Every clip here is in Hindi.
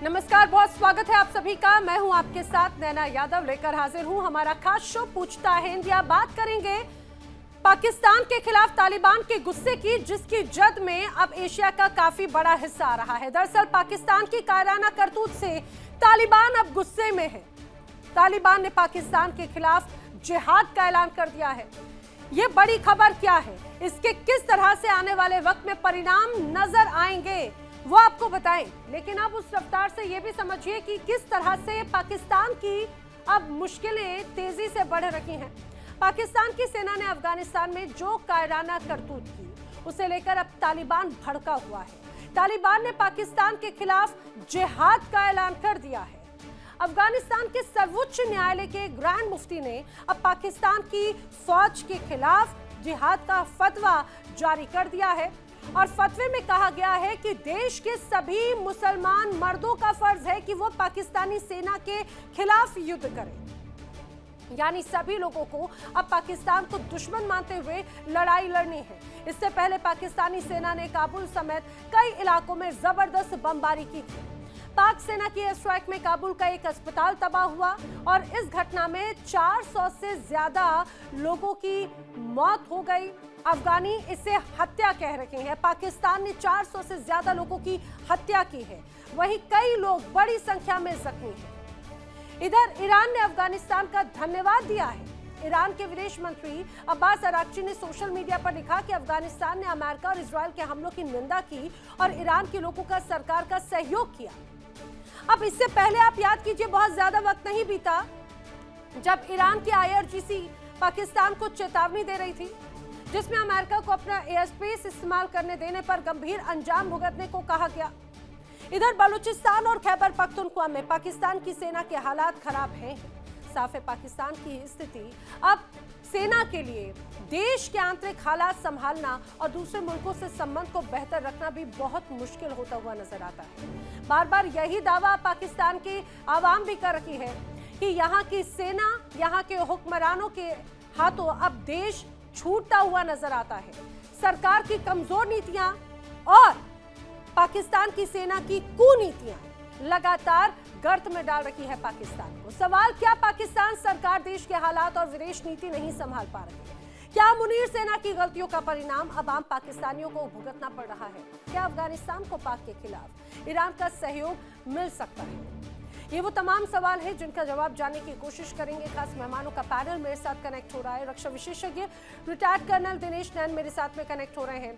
नमस्कार, बहुत स्वागत है आप सभी का। मैं हूं आपके साथ नैना यादव, लेकर हाजिर हूं हमारा खास शो पूछता है इंडिया। बात करेंगे पाकिस्तान के खिलाफ तालिबान के गुस्से की, जिसकी जद में अब एशिया का काफी बड़ा हिस्सा आ रहा है। दरअसल पाकिस्तान की कायराना करतूत से तालिबान अब गुस्से में है। तालिबान ने पाकिस्तान के खिलाफ जिहाद का ऐलान कर दिया है। ये बड़ी खबर क्या है, इसके किस तरह से आने वाले वक्त में परिणाम नजर आएंगे, वो आपको बताएं। लेकिन अब उस रफ्तार से ये भी समझिए कि किस तरह से पाकिस्तान की अब मुश्किलें तेजी से बढ़ रही हैं। पाकिस्तान की सेना ने अफगानिस्तान में जो कायराना करतूत की, उसे लेकर अब तालिबान भड़का हुआ है। तालिबान ने पाकिस्तान के खिलाफ जिहाद का ऐलान कर दिया है। अफगानिस्तान के सर्वोच्च न्यायालय के ग्रैंड मुफ्ती ने अब पाकिस्तान की फौज के खिलाफ जिहाद का फतवा जारी कर दिया है और फतवे में कहा गया है कि देश के सभी मुसलमान मर्दों का फर्ज है कि वो पाकिस्तानी सेना के खिलाफ युद्ध करें। यानी सभी लोगों को अब पाकिस्तान को दुश्मन मानते हुए लड़ाई लड़नी है। इससे पहले पाकिस्तानी सेना ने काबुल समेत कई इलाकों में जबरदस्त बमबारी की थी। पाक सेना की एयर स्ट्राइक में काबुल का एक अस्पताल तबाह हुआ और इस घटना में 400 से ज्यादा लोगों की मौत हो गई। अफगानी इसे हत्या कह रहे हैं। पाकिस्तान ने 400 से ज्यादा लोगों की हत्या की है, वहीं कई लोग बड़ी संख्या में जख्मी हैं। इधर ईरान ने अफगानिस्तान का धन्यवाद दिया है। ईरान के विदेश मंत्री अब्बास अराक्ची ने सोशल मीडिया पर लिखा कि अफगानिस्तान ने अमेरिका और इजरायल के हमलों की निंदा की और ईरान के लोगों का सरकार का सहयोग किया। अब इससे पहले आप याद कीजिए, बहुत ज्यादा वक्त नहीं बीता जब ईरान की IRGC पाकिस्तान को चेतावनी दे रही थी, जिसमें अमेरिका को अपना एयर स्पेस इस्तेमाल करने देने पर गंभीर अंजाम भुगतने को कहा गया। इधर बलूचिस्तान और खैबर पख्तूनख्वा में पाकिस्तान की सेना के हालात खराब हैं। साफ है, पाकिस्तान की स्थिति अब सेना के लिए देश के आंतरिक हालात संभालना और दूसरे मुल्कों से संबंध को बेहतर रखना भी बहुत मुश्किल होता हुआ नजर आता है। बार बार यही दावा पाकिस्तान की आवाम भी कर रही है कि यहाँ की सेना, यहाँ के हुक्मरानों के हाथों अब देश छूटता हुआ नजर आता है। सरकार की कमजोर नीतियां और पाकिस्तान की सेना की कुनीतियां लगातार गर्त में डाल रही है पाकिस्तान को। सवाल, क्या पाकिस्तान सरकार देश के हालात और विदेश नीति नहीं संभाल पा रही है? क्या मुनीर सेना की गलतियों का परिणाम अब आम पाकिस्तानियों को भुगतना पड़ रहा है? क्या अफगानिस्तान को पाक के खिलाफ ईरान का सहयोग मिल सकता है? ये वो तमाम सवाल है जिनका जवाब जानने की कोशिश करेंगे। खास मेहमानों का पैनल मेरे साथ कनेक्ट हो रहा है। रक्षा विशेषज्ञ रिटायर्ड कर्नल दिनेश नैन मेरे साथ में कनेक्ट हो रहे हैं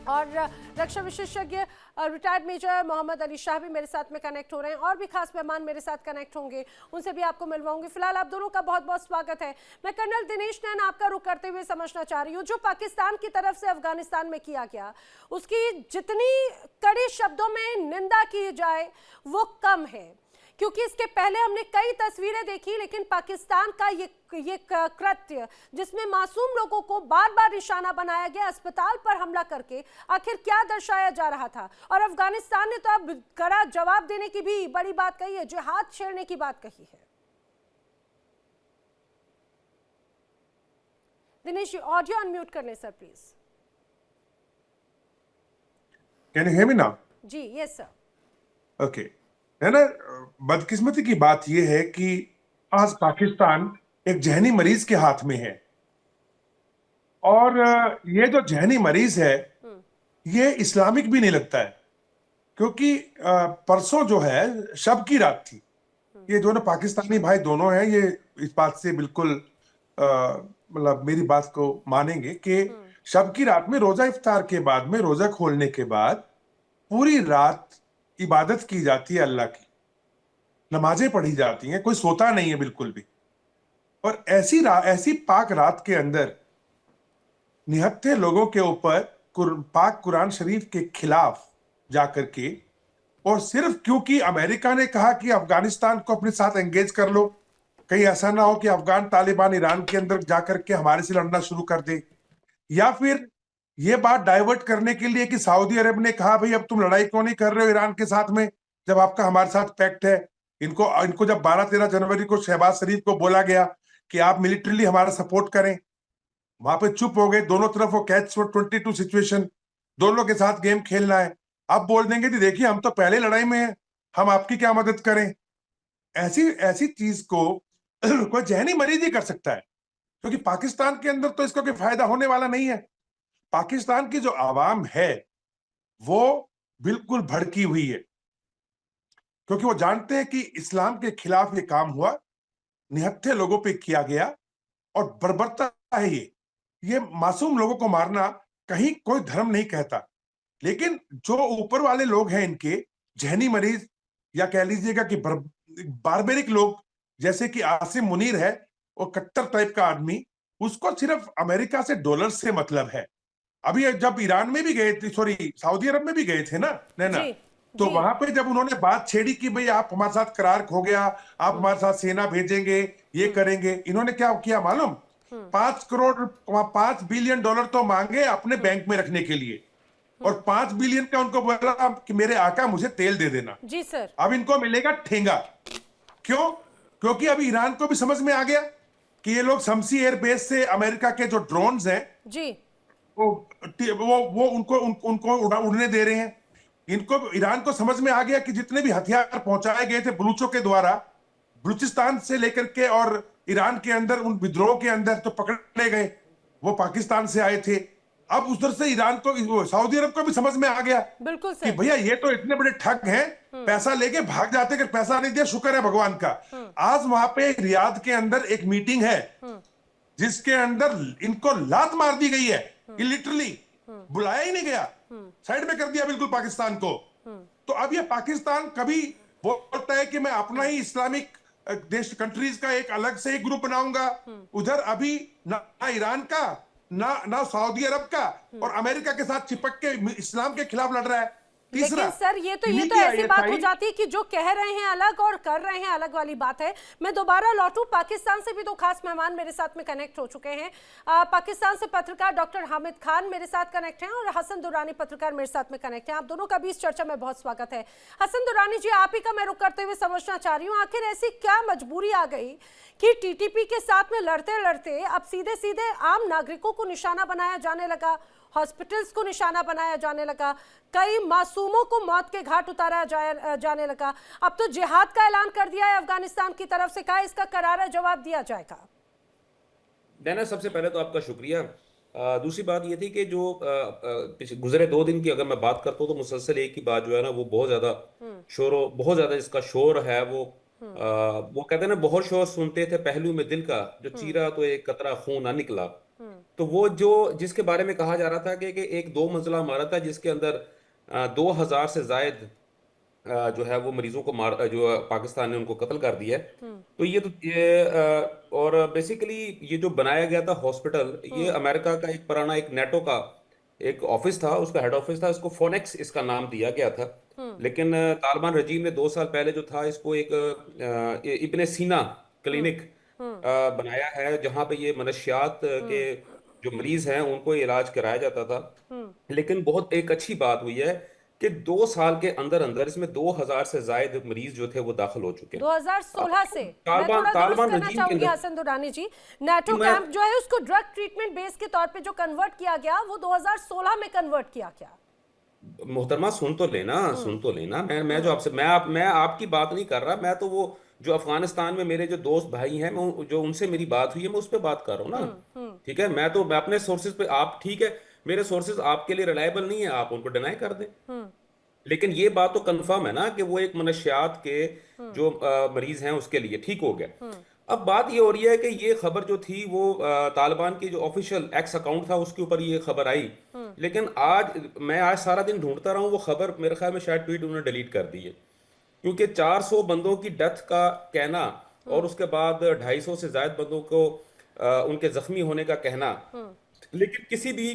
और रक्षा विशेषज्ञ रिटायर्ड मेजर मोहम्मद अली शाह भी मेरे साथ में कनेक्ट हो रहे हैं। और भी खास मेहमान मेरे साथ कनेक्ट होंगे, उनसे भी आपको मिलवाऊंगी। फिलहाल आप दोनों का बहुत बहुत स्वागत है। मैं कर्नल दिनेश नैन आपका रुख करते हुए समझना चाह रही हूँ, जो पाकिस्तान की तरफ से अफगानिस्तान में किया गया, उसकी जितनी कड़े शब्दों में निंदा की जाए वो कम है, क्योंकि इसके पहले हमने कई तस्वीरें देखी। लेकिन पाकिस्तान का ये कृत्य, जिसमें मासूम लोगों को बार बार निशाना बनाया गया, अस्पताल पर हमला करके, आखिर क्या दर्शाया जा रहा था? और अफगानिस्तान ने तो अब कड़ा जवाब देने की भी बड़ी बात कही है, जिहाद छेड़ने की बात कही है। दिनेश, ऑडियो अनम्यूट करने sir please. Can you hear me now? जी, यस सर। ओके। है ना, बदकिस्मती की बात यह है कि आज पाकिस्तान एक जहनी मरीज के हाथ में है और ये जो जहनी मरीज है ये इस्लामिक भी नहीं लगता है, क्योंकि परसों जो है शब की रात थी। ये दोनों पाकिस्तानी भाई दोनों हैं, ये इस बात से बिल्कुल मतलब मेरी बात को मानेंगे कि शब की रात में रोजा इफ्तार के बाद में, रोजा खोलने के बाद पूरी रात इबादत की जाती है, अल्लाह की नमाजें पढ़ी जाती हैं, कोई सोता नहीं है बिल्कुल भी। और ऐसी पाक रात के अंदर निहत्थे लोगों के ऊपर पाक कुरान शरीफ के खिलाफ जाकर के, और सिर्फ क्योंकि अमेरिका ने कहा कि अफगानिस्तान को अपने साथ एंगेज कर लो, कहीं ऐसा ना हो कि अफगान तालिबान ईरान के अंदर जाकर के हमारे से लड़ना शुरू कर दे, या फिर ये बात डाइवर्ट करने के लिए कि सऊदी अरब ने कहा भाई अब तुम लड़ाई क्यों नहीं कर रहे हो ईरान के साथ में, जब आपका हमारे साथ पैक्ट है। इनको जब 12-13 जनवरी को शहबाज शरीफ को बोला गया कि आप मिलिट्रीली हमारा सपोर्ट करें, वहां पे चुप हो गए। दोनों तरफ वो कैच 22 सिचुएशन, दोनों के साथ गेम खेलना है। अब बोल देंगे कि देखिए हम तो पहले लड़ाई में हैं, हम आपकी क्या मदद करें। ऐसी ऐसी चीज को कोई जहनी मरीज ही कर सकता है, क्योंकि पाकिस्तान के अंदर तो इसका कोई फायदा होने वाला नहीं है। पाकिस्तान की जो आवाम है वो बिल्कुल भड़की हुई है, क्योंकि वो जानते हैं कि इस्लाम के खिलाफ ये काम हुआ, निहत्थे लोगों पे किया गया और बर्बरता है ये मासूम लोगों को मारना कहीं कोई धर्म नहीं कहता। लेकिन जो ऊपर वाले लोग हैं, इनके जहनी मरीज या कह लीजिएगा कि बारबेरिक लोग, जैसे कि आसिम मुनीर है, वो कट्टर टाइप का आदमी, उसको सिर्फ अमेरिका से डॉलर से मतलब है। अभी जब ईरान में भी गए थे, सॉरी सऊदी अरब में भी गए थे ना नैना, जी तो जी वहां पे जब उन्होंने बात छेड़ी कि भाई आप हमारे साथ करार हो गया, आप हमारे साथ सेना भेजेंगे, ये करेंगे, इन्होंने क्या किया मालूम? 5 बिलियन डॉलर तो मांगे अपने बैंक में रखने के लिए, और 5 बिलियन का उनको बोला कि मेरे आका मुझे तेल दे देना। जी सर। अब इनको मिलेगा ठेंगा। क्यों? क्योंकि अब ईरान को भी समझ में आ गया कि ये लोग शमसी एयरबेस से अमेरिका के जो ड्रोन्स हैं जी वो वो उनको उड़ने दे रहे हैं। इनको, ईरान को समझ में आ गया कि जितने भी हथियार पहुंचाए गए थे बलूचों के द्वारा, बलूचिस्तान से लेकर के और ईरान के अंदर उन विद्रोह के अंदर तो पकड़े गए, वो पाकिस्तान से आए थे। अब उधर से ईरान को, सऊदी अरब को भी समझ में आ गया बिल्कुल कि सर। भैया ये तो इतने बड़े ठग हैं, पैसा लेके भाग जाते, अगर पैसा नहीं दिया शुक्र है भगवान का। आज वहां पे रियाद के अंदर एक मीटिंग है जिसके अंदर इनको लात मार दी गई है, लिटरली बुलाया ही नहीं गया, साइड में कर दिया बिल्कुल पाकिस्तान को। तो अब ये पाकिस्तान कभी बोलता है कि मैं अपना ही इस्लामिक देश कंट्रीज का एक अलग से एक ग्रुप बनाऊंगा, उधर अभी ना ईरान का ना सऊदी अरब का, और अमेरिका के साथ चिपक के इस्लाम के खिलाफ लड़ रहा है। तीसरा, लेकिन सर ये तो इन्हीं की ऐसी बात हो ISI जाती है कि जो कह रहे हैं अलग और कर रहे हैं अलग वाली बात है। मैं दोबारा लौटूं, पाकिस्तान से भी दो खास मेहमान मेरे साथ में कनेक्ट हो चुके हैं। पाकिस्तान से पत्रकार डॉक्टर हामिद खान मेरे साथ कनेक्ट हैं और हसन दुरानी पत्रकार मेरे साथ में कनेक्ट हैं। आप दोनों का भी इस चर्चा में बहुत स्वागत है। हसन दुरानी जी, आप ही का मैं रुख करते हुए समझना चाह रही हूँ, आखिर ऐसी क्या मजबूरी आ गई कि टीटीपी के साथ में लड़ते लड़ते अब सीधे सीधे आम नागरिकों को निशाना बनाया जाने लगा, हॉस्पिटल्स को निशाना बनाया जाने लगा, कई मासूमों को मौत के घाट उतारा जाने लगा। अब तो जिहाद का ऐलान कर दिया है अफगानिस्तान की तरफ से, कहा इसका करारा जवाब दिया जाएगा। नैना, सबसे पहले तो आपका शुक्रिया। दूसरी बात ये थी कि जो गुजरे 2 दिन की अगर मैं बात करता हूँ तो मुसलसल एक ही बात जो है ना, वो बहुत ज्यादा बहुत ज्यादा इसका शोर है। वो कहते हैं ना, बहुत शोर सुनते थे पहलू में दिल का, जो चीरा तो एक कतरा खून ना निकला। तो वो जो जिसके बारे में कहा जा रहा था कि एक 2 मंजिला इमारत है जिसके अंदर 2000 से जायद जो है वो मरीजों को जो पाकिस्तान ने उनको कत्ल कर दिया है। तो और बेसिकली ये जो बनाया गया था हॉस्पिटल, ये अमेरिका का एक पुराना एक नेटो का एक ऑफिस था, उसका हेड ऑफिस था, इसको फोनेक्स इसका नाम दिया गया था। लेकिन तालिबान रजीम ने 2 साल पहले जो था इसको एक इब्ने सीना क्लिनिक बनाया है, जहां पे ये मनशियात के जो मरीज हैं उनको इलाज कराया जाता था। लेकिन बहुत एक अच्छी बात हुई है कि 2 साल के अंदर अंदर इसमें 2000 से ज्यादा मरीज जो थे वो दाखिल हो चुके हैं 2016 से। मैं थोड़ा दुरुस्त करना चाहूंगी हसन दुरानी जी, नेटो कैंप जो है उसको ड्रग ट्रीटमेंट बेस के तौर पे जो कन्वर्ट किया गया वो 2016 में कन्वर्ट किया क्या? मोहतरमा सुन तो लेना, मैं आपकी बात नहीं कर रहा। मैं तो वो जो अफगानिस्तान में मेरे जो दोस्त भाई हैं, मैं जो उनसे मेरी बात हुई है मैं उस पर बात कर रहा हूँ ना। ठीक है, मैं अपने सोर्सेज पे, आप ठीक है मेरे सोर्सेज आपके लिए रिलायबल नहीं है, आप उनको डिनाई कर दें। लेकिन ये बात तो कंफर्म है ना कि वो एक मनशियात के जो मरीज हैं उसके लिए ठीक हो गया। अब बात ये हो रही है कि ये खबर जो थी वो तालिबान की जो ऑफिशियल एक्स अकाउंट था उसके ऊपर ये खबर आई। लेकिन मैं आज सारा दिन ढूंढता रहा हूँ, वो खबर मेरे ख्याल में शायद ट्वीट उन्होंने डिलीट कर दी है, क्योंकि 400 बंदों की डेथ का कहना और उसके बाद 250 से ज्यादा बंदों को उनके जख्मी होने का कहना। लेकिन किसी भी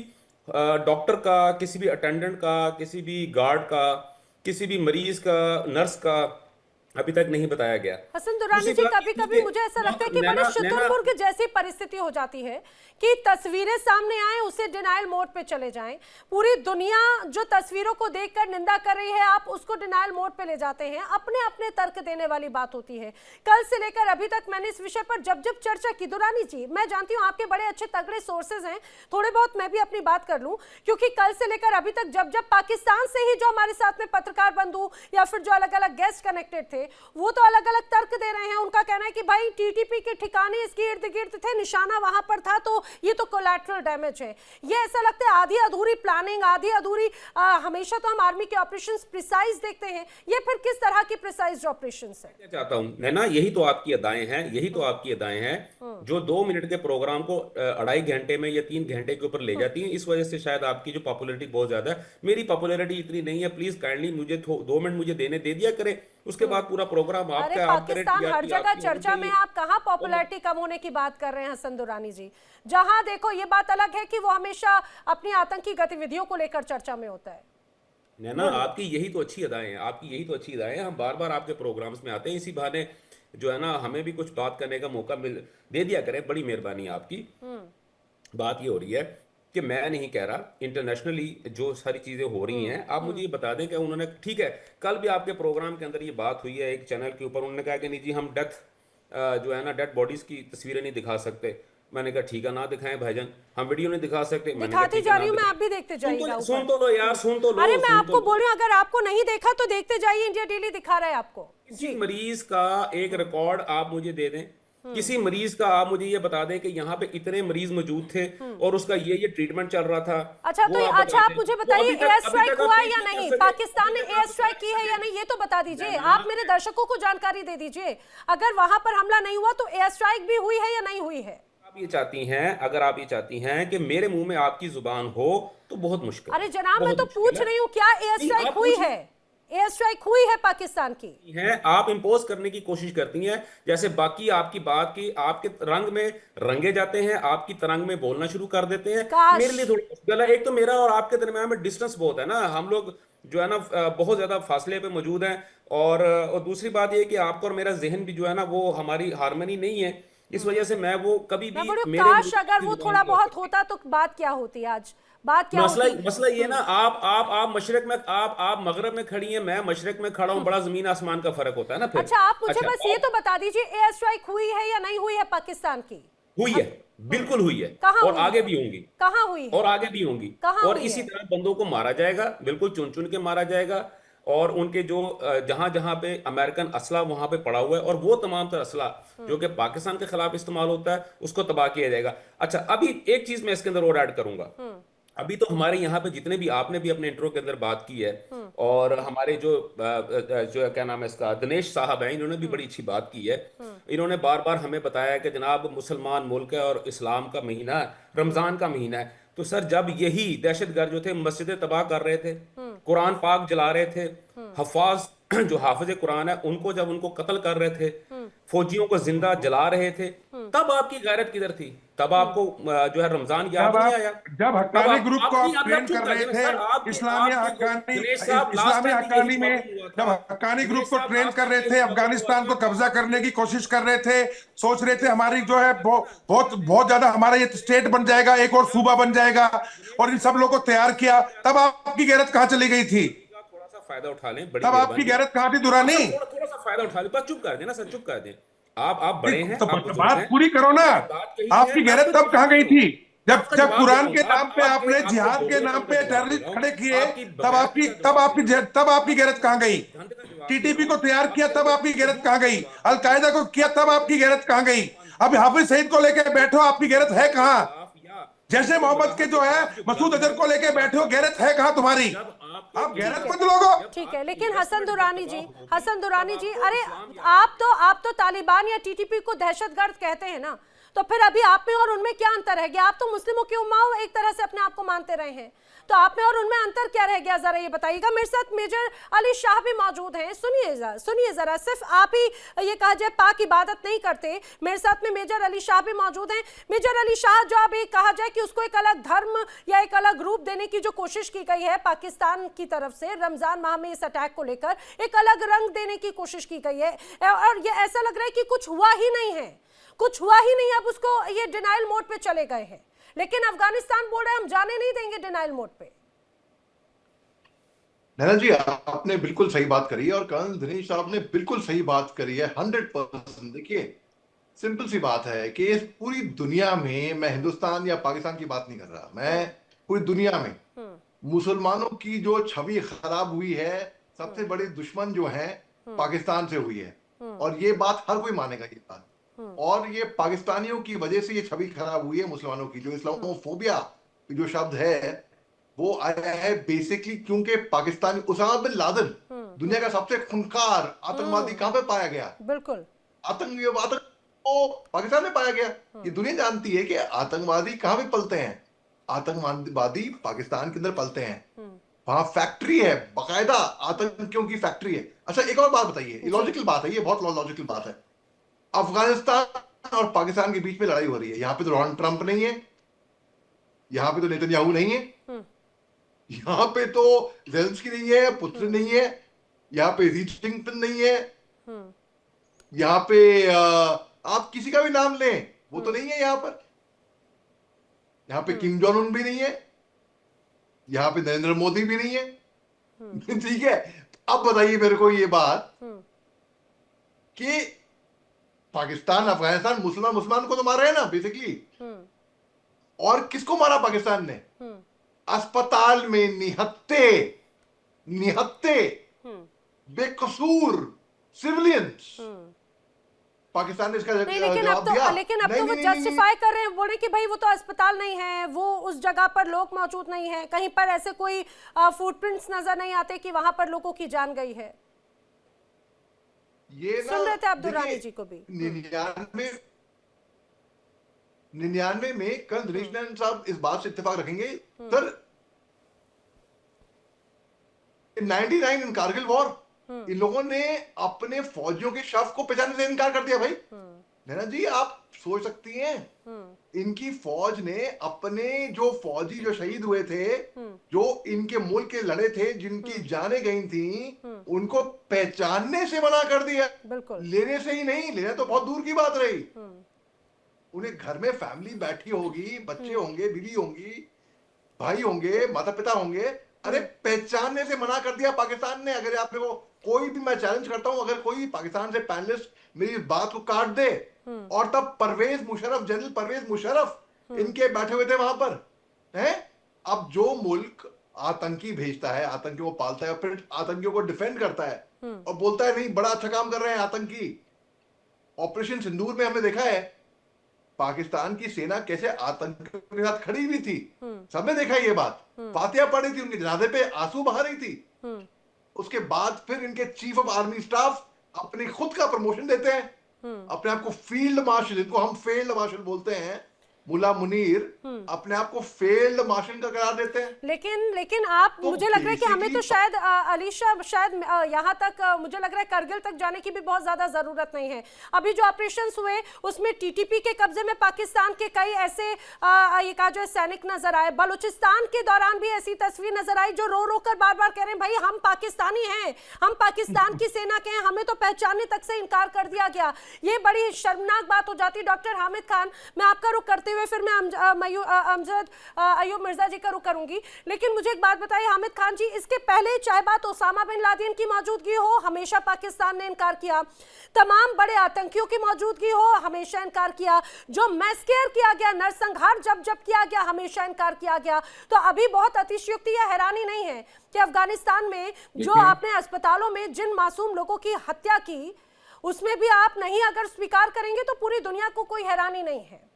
डॉक्टर का, किसी भी अटेंडेंट का, किसी भी गार्ड का, किसी भी मरीज का, नर्स का अभी तक नहीं बताया गया। हसन दुरानी दूसरी जी, बात कभी ये कभी कि मुझे ऐसा लगता है कि नैना- बड़े नैना- शुतुरमुर्ग जैसी परिस्थिति हो जाती है कि तस्वीरें सामने आए उसे डिनायल मोड पे चले जाएं। पूरी दुनिया जो तस्वीरों को देखकर निंदा कर रही है, आप उसको डिनायल मोड पे ले जाते हैं। अपने अपने तर्क देने वाली बात होती है। कल से लेकर अभी तक मैंने इस विषय पर जब जब चर्चा की, दुरानी जी मैं जानती हूँ आपके बड़े अच्छे तगड़े सोर्सेज हैं, थोड़े बहुत मैं भी अपनी बात कर लूं, क्योंकि कल से लेकर अभी तक जब जब पाकिस्तान से ही जो हमारे साथ में पत्रकार बंधु या फिर जो अलग अलग गेस्ट कनेक्टेड थे, वो तो अलग अलग तर्क दे रहे हैं। उनका कहना है कि भाई टीटीपी के ठिकाने इसके इर्द गिर्द थे, निशाना वहां पर था, तो ये तो कोलैटरल डैमेज है। ये ऐसा लगता है आधी अधूरी प्लानिंग, आधी अधूरी हमेशा तो हम आर्मी के ऑपरेशंस प्रिसाइज देखते हैं, ये फिर किस तरह की प्रिसाइज ऑपरेशंस है? मैं चाहता हूं नैना, यही तो आपकी अदाएं हैं, यही तो आपकी अदाएं हैं जो 2 मिनट के प्रोग्राम को 2.5 घंटे में या 3 घंटे के ऊपर ले जाती हैं। इस वजह से शायद आपकी जो पॉपुलैरिटी बहुत ज्यादा है। मेरी पॉपुलैरिटी इतनी नहीं है। प्लीज काइंडली मुझे 2 मिनट मुझे दे दिया करे, उसके बाद पूरा प्रोग्राम अरे आपका, आप करें, पाकिस्तान हर TRP जगह आपकी होनी चर्चा में, चाहिए। आप कहां पॉपुलैरिटी कम होने की बात कर रहे हैं हसन दुरानी जी? जहां देखो ये बात अलग है कि वो हमेशा अपनी आतंकी गतिविधियों को लेकर चर्चा में होता है। नैना, आपकी यही तो अच्छी अदाएं हैं, आपकी यही तो अच्छी अदाएं हैं। हम बार बार आपके प्रोग्राम्स में आते हैं, इसी बहाने जो है ना हमें भी कुछ बात करने का मौका दे दिया करें। बड़ी मेहरबानी आपकी। बात ये हो रही है कि मैं नहीं कह रहा, इंटरनेशनली जो सारी चीजें हो रही हैं, आप मुझे ये बता दें कि उन्होंने, ठीक है कल भी आपके प्रोग्राम के अंदर ये बात हुई है एक चैनल के ऊपर, उन्होंने कहा कि नहीं जी हम जो है ना डेड बॉडीज की तस्वीरें नहीं दिखा सकते। मैंने कहा ठीक है ना दिखाएं भाईजान, हम वीडियो नहीं दिखा सकते। मैंने कहा दिखाती ठीक जा है रही ना हूँ मैं, दिखाएं। आप भी देखते जाइएगा। सुन तो लो यार, सुन तो लो। अरे मैं सुन आपको तो बोल रही हूँ, अगर आपको नहीं देखा तो देखते जाइए, इंडिया डेली दिखा रहा है आपको। किसी मरीज का एक रिकॉर्ड आप मुझे दे दें, किसी मरीज का आप मुझे ये बता दें कि यहाँ पे इतने मरीज मौजूद थे और उसका ये ट्रीटमेंट चल रहा था। अच्छा वो तो आप अच्छा, बता आप मुझे दें। बताइए तो एयर स्ट्राइक आप हुआ पेश या नहीं कर नहीं? सके। पाकिस्तान ने एयर स्ट्राइक की है या नहीं, ये तो बता दीजिए। आप मेरे दर्शकों को जानकारी दे दीजिए, अगर वहां पर हमला नहीं हुआ तो एयर स्ट्राइक भी हुई है या नहीं हुई है? आप ये चाहती हैं, अगर आप ये चाहती हैं कि मेरे मुंह में आपकी जुबान हो तो बहुत मुश्किल। अरे जनाब मैं बहुत तो मुश्किल पूछ है। रही हूँ, क्या एयर नहीं, स्ट्राइक आप हुई पूछिए। है? एयर स्ट्राइक हुई है पाकिस्तान की? हैं आप इम्पोज करने की कोशिश करती हैं, जैसे बाकी आपकी बात की आपके रंग में रंगे जाते हैं, आपकी तरंग में बोलना शुरू कर देते हैं। काश। मेरे लिए थोड़ा मुश्किल है। एक तो मेरा और आपके दरमियान में डिस्टेंस बहुत है ना, हम लोग जो है ना बहुत ज्यादा फासले पे मौजूद हैं। और दूसरी बात ये कि आपका और मेरा जहन भी जो है ना वो हमारी हारमोनी नहीं है। इस वजह से मैं वो कभी मैं भी बोलूं मेरे काश मुंह अगर की वो जुबान थोड़ा नहीं हो बहुत सकती। होता तो बात क्या होती आज? बात क्या मसला होती? मसला ये ना, आप मशरक में, आप मगरब में खड़ी हैं, मैं मशरक में खड़ा हूं, बड़ा जमीन आसमान का फर्क होता है ना फिर। अच्छा आप मुझे बस ये तो बता दीजिए, एयर स्ट्राइक हुई है या नहीं हुई है पाकिस्तान की? हुई है, बिल्कुल हुई है। कहाँ और हुई आगे है? भी होंगी। कहाँ हुई है? और आगे भी होंगी। कहाँ और हुई इसी है? तरह बंदों को मारा जाएगा, बिल्कुल चुन चुन के मारा जाएगा। और उनके जो जहां जहां पे अमेरिकन असला वहां पे पड़ा हुआ है, और वो तमाम तरह असला जो कि पाकिस्तान के खिलाफ इस्तेमाल होता है, उसको तबाह किया जाएगा। अच्छा अभी एक चीज मैं इसके अंदर और ऐड करूंगा। अभी तो हमारे यहाँ पे जितने भी, आपने भी अपने इंट्रो के अंदर बात की है, और हमारे जो क्या नाम है इसका, दिनेश साहब हैं, इन्होंने भी बड़ी अच्छी बात की है। इन्होंने बार बार हमें बताया कि जनाब मुसलमान मुल्क है और इस्लाम का महीना है, रमजान का महीना है। तो सर जब यही दहशतगर्द जो थे मस्जिदें तबाह कर रहे थे, कुरान पाक जला रहे थे, हफाज जो हाफिज कुरान है उनको जब उनको कत्ल कर रहे थे, फौजियों को जिंदा जला रहे थे, तब आपकी गैरत किधर थी? तब आपको जो है रमजान याद नहीं आया? जब हक्कानी ग्रुप को आप आप ट्रेन चुप कर कर रहे देना थे, सर। आपके इस्लामिया आपके हक्कानी, दिनेश साहब लास्ट इस्लामिया टाइम भी हक्कानी यही में प्रॉब्लम हुआ जब था। हक्कानी ग्रुप दिनेश को साहब ट्रेन लास्ट कर रहे टाइम थे, यही प्रॉब्लम अफगानिस्तान हुआ को था। कब्जा करने की कोशिश कर रहे थे, सोच रहे थे हमारी जो है बहुत ज्यादा हमारा ये स्टेट बन जाएगा, एक और सूबा बन जाएगा, और इन सब लोगों को तैयार किया। तब आपकी गैरत कहां चली गई थी? थोड़ा सा फायदा उठा लें, बड़ी तब आपकी मेहरबानी। गैरत कहां थी दुरानी? थोड़ा सा फायदा उठा लें, बस चुप कर देना सर, चुप कर दें। आप बड़े हैं, तो आप बुजुर्ग बात हैं, पूरी करो ना। बात कही आपकी है, मैं गैरत आपको तब कहां गई जवाब दे थी? रहा जब हूं। जब कुरान के आपका नाम पे जवाब आपने आपको जिहाद के बोलने नाम का पे मैं जवाब दे टेररिस्ट रहा हूं। खड़े किए, आपकी बगावत का जवाब दे रहा हूं। तब आपकी गैरत कहां गई? जानते का जवाब दे टीटीपी रहा को हूं। तैयार किया तब आपकी गैरत कहां गई? आप अलकायदा को किया तब आपकी गैरत कहां गई? अब हाफिज सईद को लेके बैठो, आपकी गैरत है कहां? जैसे मोहम्मद के जो है मसूद अजहर को लेके बैठे हो, गैरत है कहां तुम्हारी? आप गैरत मत लोगो। ठीक है, लेकिन हसन दुरानी जी, हसन दुरानी जी, अरे आप तो तालिबान या टीटीपी को दहशतगर्द कहते हैं ना, तो फिर अभी आप में और उनमें क्या अंतर है गया? आप तो मुस्लिमों की उम्मा एक तरह से अपने आप को मानते रहे हैं, तो आप में और उनमें अंतर क्या रह गया, जरा ये बताइएगा। मेरे साथ मेजर अली शाह भी मौजूद हैं, सुनिए जरा। सिर्फ आप ही ये कहा जाए पाक इबादत नहीं करते, मेरे साथ में मेजर अली शाह भी मौजूद हैं। मेजर अली शाह, जो अब एक कहा जाए कि उसको एक अलग धर्म या एक अलग रूप देने की जो कोशिश की गई है पाकिस्तान की तरफ से, रमजान माह में इस अटैक को लेकर एक अलग रंग देने की कोशिश की गई है, और ये ऐसा लग रहा है कि कुछ हुआ ही नहीं है, कुछ हुआ ही नहीं, अब उसको ये डिनाइल मोड पे चले गए हैं। लेकिन अफगानिस्तान बोल रहे हैं हम जाने नहीं देंगे डिनाइल मोड पे। नैना जी, आपने बिल्कुल सही बात करी है और कर्नल दिनेश साहब ने बिल्कुल सही बात करी है 100%। देखिए, सिंपल सी बात है कि इस पूरी दुनिया में, मैं हिंदुस्तान या पाकिस्तान की बात नहीं कर रहा, मैं पूरी दुनिया में मुसलमानों की जो छवि खराब हुई है, सबसे बड़ी दुश्मन जो है पाकिस्तान से हुई है, और ये बात हर कोई मानेगा ये बात। और ये पाकिस्तानियों की वजह से ये छवि खराब हुई है मुसलमानों की। जो इस्लामोफोबिया जो शब्द है वो आया है बेसिकली क्योंकि पाकिस्तानी उसामा बिन लादेन दुनिया का सबसे खूंखार आतंकवादी कहां पे पाया गया? बिल्कुल, आतंक को पाकिस्तान में पाया गया। ये दुनिया जानती है कि आतंकवादी कहां पे पलते हैं। आतंकवादी पाकिस्तान के अंदर पलते हैं, वहां फैक्ट्री है, बाकायदा आतंकियों की फैक्ट्री है। अच्छा, एक और बात बताइए, लॉजिकल बात है, ये बहुत लॉजिकल बात है। अफगानिस्तान और पाकिस्तान के बीच में लड़ाई हो रही है, यहां पे तो डोनाल्ड ट्रंप नहीं है, यहां पे तो नेतन्याहू नहीं है, यहां पे तो ज़ेलेंस्की नहीं है, पुतिन नहीं है, यहां पे शी जिनपिंग नहीं है, यहां पे आप किसी का भी नाम लें वो तो नहीं है यहां पर। यहां पे किम जोंग उन भी नहीं है, यहां पे नरेंद्र मोदी भी नहीं है। ठीक है, अब बताइए मेरे को ये बात कि पाकिस्तान अफगानिस्तान मुसलमान को तो मार रहे हैं ना बेसिकली, और किसको मारा पाकिस्तान ने? अस्पताल में निहत्ते बेकसूर सिविलियंस पाकिस्तान ने इसका जवाब दिया। लेकिन अब तो वो जस्टिफाई कर रहे हैं, बोल रहे कि भाई वो तो अस्पताल नहीं है, वो उस जगह पर लोग मौजूद नहीं है, कहीं पर ऐसे कोई फुटप्रिंट्स नजर नहीं आते कि वहां पर लोगों की जान गई है। ये सुन रहे थे आप दुरानी जी को भी। 99 में कल दिनेश साहब इस बात से इत्तेफाक रखेंगे sir, 99 in Kargil war in लोगों ने अपने फौजियों के शव को पहचानने से इनकार कर दिया। भाई नैना जी, आप सोच सकती हैं, इनकी फौज ने अपने जो फौजी जो शहीद हुए थे, जो इनके मुल्क के लड़े थे, जिनकी जानें गई थी, उनको पहचानने से मना कर दिया। लेने से ही नहीं, लेना तो बहुत दूर की बात रही, उन्हें घर में फैमिली बैठी होगी, बच्चे होंगे, बीवी होंगी, भाई होंगे, माता पिता होंगे, अरे पहचानने से मना कर दिया पाकिस्तान ने। अगर आप देखो, कोई भी, मैं चैलेंज करता हूं, अगर कोई पाकिस्तान से पैनलिस्ट मेरी इस बात को काट दे, और तब परवेज मुशर्रफ, जनरल परवेज मुशर्रफ इनके बैठे हुए थे वहां पर हैं। अब जो मुल्क आतंकी भेजता है, आतंकियों को पालता है, फिर आतंकियों को डिफेंड करता है और बोलता है नहीं बड़ा अच्छा काम कर रहे हैं आतंकी। ऑपरेशन सिंदूर में हमने देखा है पाकिस्तान की सेना कैसे आतंकियों के साथ खड़ी हुई थी, सबने देखा ये बात। फातिहा पड़ी थी, उनके जनाजे पे आंसू बहा रही थी। उसके बाद फिर इनके चीफ ऑफ आर्मी स्टाफ अपनी खुद का प्रमोशन देते हैं, अपने आप को फील्ड मार्शल, जिनको हम फील्ड मार्शल बोलते हैं, मुल्ला मुनीर अपने आप को फील्ड मार्शल का करार देते हैं। लेकिन आप तो मुझे लग रहा है कि हमें तो शायद अलीशा, शायद यहाँ तक मुझे लग रहा है करगिल तक जाने की भी बहुत ज्यादा जरूरत नहीं है। अभी जो ऑपरेशंस हुए उसमें टीटीपी के कब्जे में पाकिस्तान के कई ऐसे ये कहा जो सैनिक नजर आए। बलूचिस्तान के दौरान भी ऐसी तस्वीर नजर आई जो रो रो कर बार बार कह रहे हैं भाई हम पाकिस्तानी हैं, हम पाकिस्तान की सेना के हैं, हमें तो पहचानने तक से इनकार कर दिया गया। ये बड़ी शर्मनाक बात हो जाती। डॉक्टर हामिद खान, मैं आपका रुख करते फिर मैं अमजद अयूब मिर्जा जी का रुख करूंगी, लेकिन मुझे एक बात बताइए हामिद खान जी, इसके पहले चाहे बात ओसामा बिन लादेन की मौजूदगी हो, हमेशा पाकिस्तान ने इनकार किया, तमाम बड़े आतंकियों की मौजूदगी हो, हमेशा इनकार किया, जो मैस्केयर किया गया, नरसंहार जब किया गया, हमेशा इनकार किया गया। तो अभी बहुत अतिशयोक्ति या हैरानी नहीं है कि अफगानिस्तान में जो आपने अस्पतालों में जिन मासूम लोगों की हत्या की, उसमें भी आप नहीं अगर स्वीकार करेंगे तो पूरी दुनिया को कोई हैरानी नहीं है।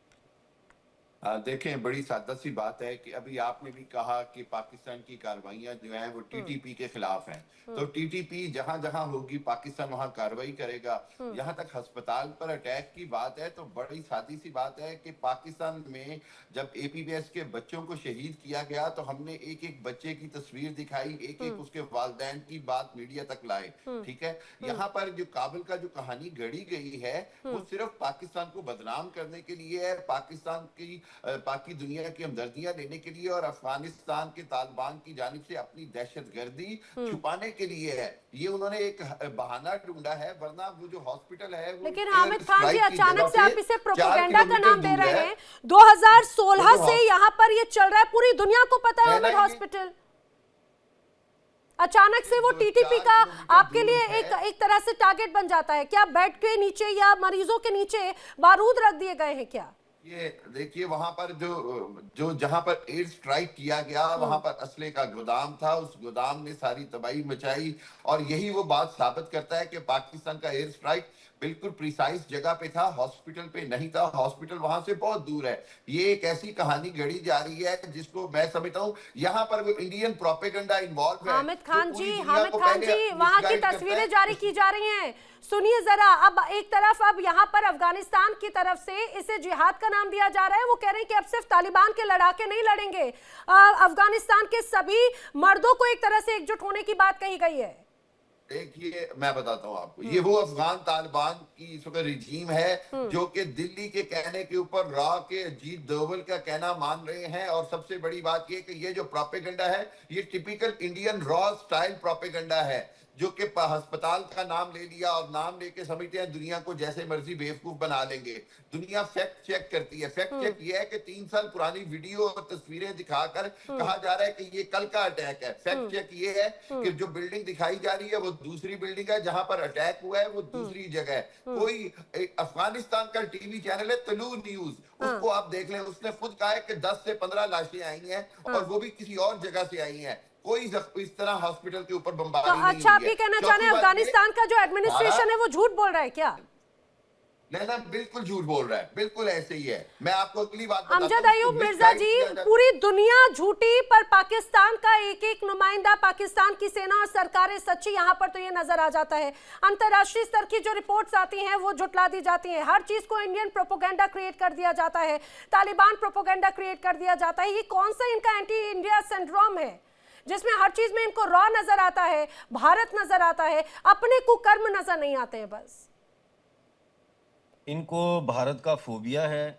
देखें, बड़ी सादा सी बात है कि अभी आपने भी कहा कि पाकिस्तान की कार्रवाइयां जो हैं वो टीटीपी के खिलाफ हैं। तो टीटीपी जहां जहां होगी पाकिस्तान वहां कार्रवाई करेगा। यहां तक अस्पताल पर अटैक की बात है तो बड़ी सादी सी बात है कि पाकिस्तान में जब एपीबीएस के बच्चों को शहीद किया गया तो हमने एक एक बच्चे की तस्वीर दिखाई, एक एक उसके वालिदैन की बात मीडिया तक लाए। ठीक है, यहाँ पर जो काबिल का जो कहानी गढ़ी गई है वो सिर्फ पाकिस्तान को बदनाम करने के लिए है, पाकिस्तान की बाकी दुनिया की हमदर्दियां लेने के लिए और अफगानिस्तान के तालिबान की जानिब से अपनी दहशतगर्दी छुपाने के लिए है। ये उन्होंने एक बहाना ढूंढा है, वरना वो जो हॉस्पिटल है वो लेकिन हामिद खान जी अचानक से आप इसे प्रोपेगेंडा का नाम दे रहे हैं। 2016 से यहाँ पर ये चल रहा है, पूरी दुनिया को पता है हामिद हॉस्पिटल। अचानक से वो टीटीपी का आपके लिए एक तरह से टारगेट बन जाता है क्या? बेड के नीचे या मरीजों के नीचे बारूद रख दिए गए हैं क्या? ये देखिए, वहां पर जो जहां पर एयर स्ट्राइक किया गया वहां पर असले का गोदाम था, उस गोदाम ने सारी तबाही मचाई और यही वो बात साबित करता है कि पाकिस्तान का एयर स्ट्राइक बिल्कुल प्रिसाइज जगह पे था, हॉस्पिटल पे नहीं था। हॉस्पिटल वहां से बहुत दूर है। ये एक ऐसी कहानी गढ़ी जा रही है जिसको मैं समझता हूँ यहाँ पर वो इंडियन प्रोपेगेंडा इन्वॉल्व है। हामिद खान जी वहां की तस्वीरें जारी की जा रही हैं। सुनिए जरा, अब एक तरफ अब यहाँ पर अफगानिस्तान की तरफ से इसे जिहाद का नाम दिया जा रहा है। वो कह रहे हैं कि अब सिर्फ तालिबान के लड़ाके नहीं लड़ेंगे, अफगानिस्तान के सभी मर्दों को एक तरह से एकजुट होने की बात कही गई है। देखिए, मैं बताता हूँ आपको, ये वो अफगान तालिबान की इस वक्त रिजीम है जो कि दिल्ली के कहने के ऊपर रॉ के अजीत दोवल का कहना मान रहे हैं। और सबसे बड़ी बात ये कि ये जो प्रोपेगेंडा है ये typical Indian raw style propaganda है, जो कि अस्पताल का नाम ले लिया और नाम लेके समझते हैं दुनिया को जैसे मर्जी बेवकूफ बना लेंगे। दुनिया फैक्ट चेक करती है। फैक्ट चेक ये है कि 3 साल पुरानी वीडियो और तस्वीरें दिखाकर कहा जा रहा है कि ये कल का अटैक है। फैक्ट चेक ये है कि जो बिल्डिंग दिखाई जा रही है वो दूसरी बिल्डिंग है, जहां पर अटैक हुआ है वो दूसरी जगह है। कोई अफगानिस्तान का टीवी चैनल है तलू न्यूज, उसको आप देख लें, उसने खुद कहा है कि 10 से 15 लाशें आई हैं और वो भी किसी और जगह से आई हैं। कोई इस तरह हॉस्पिटल के ऊपर बमबारी नहीं हुई है। अच्छा, आप ये कहना चाह रहे हैं अफगानिस्तान का जो एडमिनिस्ट्रेशन है वो झूठ बोल रहा है क्या? नहीं, बिल्कुल झूठ बोल रहा है, बिल्कुल ऐसे ही है। मैं आपको अगली बात बताता हूं। अमजद अयूब मिर्जा जी, पूरी दुनिया झूठी पर पाकिस्तान का एक एक नुमाइंदा, पाकिस्तान की सेना और सरकारें सच्ची, यहाँ पर तो ये नजर आ जाता है। अंतर्राष्ट्रीय स्तर की जो रिपोर्ट्स आती हैं वो झुटला दी जाती हैं। हर चीज को इंडियन प्रोपोगेंडा क्रिएट कर दिया जाता है, तालिबान प्रोपोगेंडा क्रिएट कर दिया जाता है। ये कौन सा इनका एंटी इंडिया सिंड्रोम है जिसमें हर चीज में इनको रॉ नजर आता है, भारत नजर आता है, अपने कुकर्म नजर नहीं आते हैं? बस इनको भारत का फोबिया है,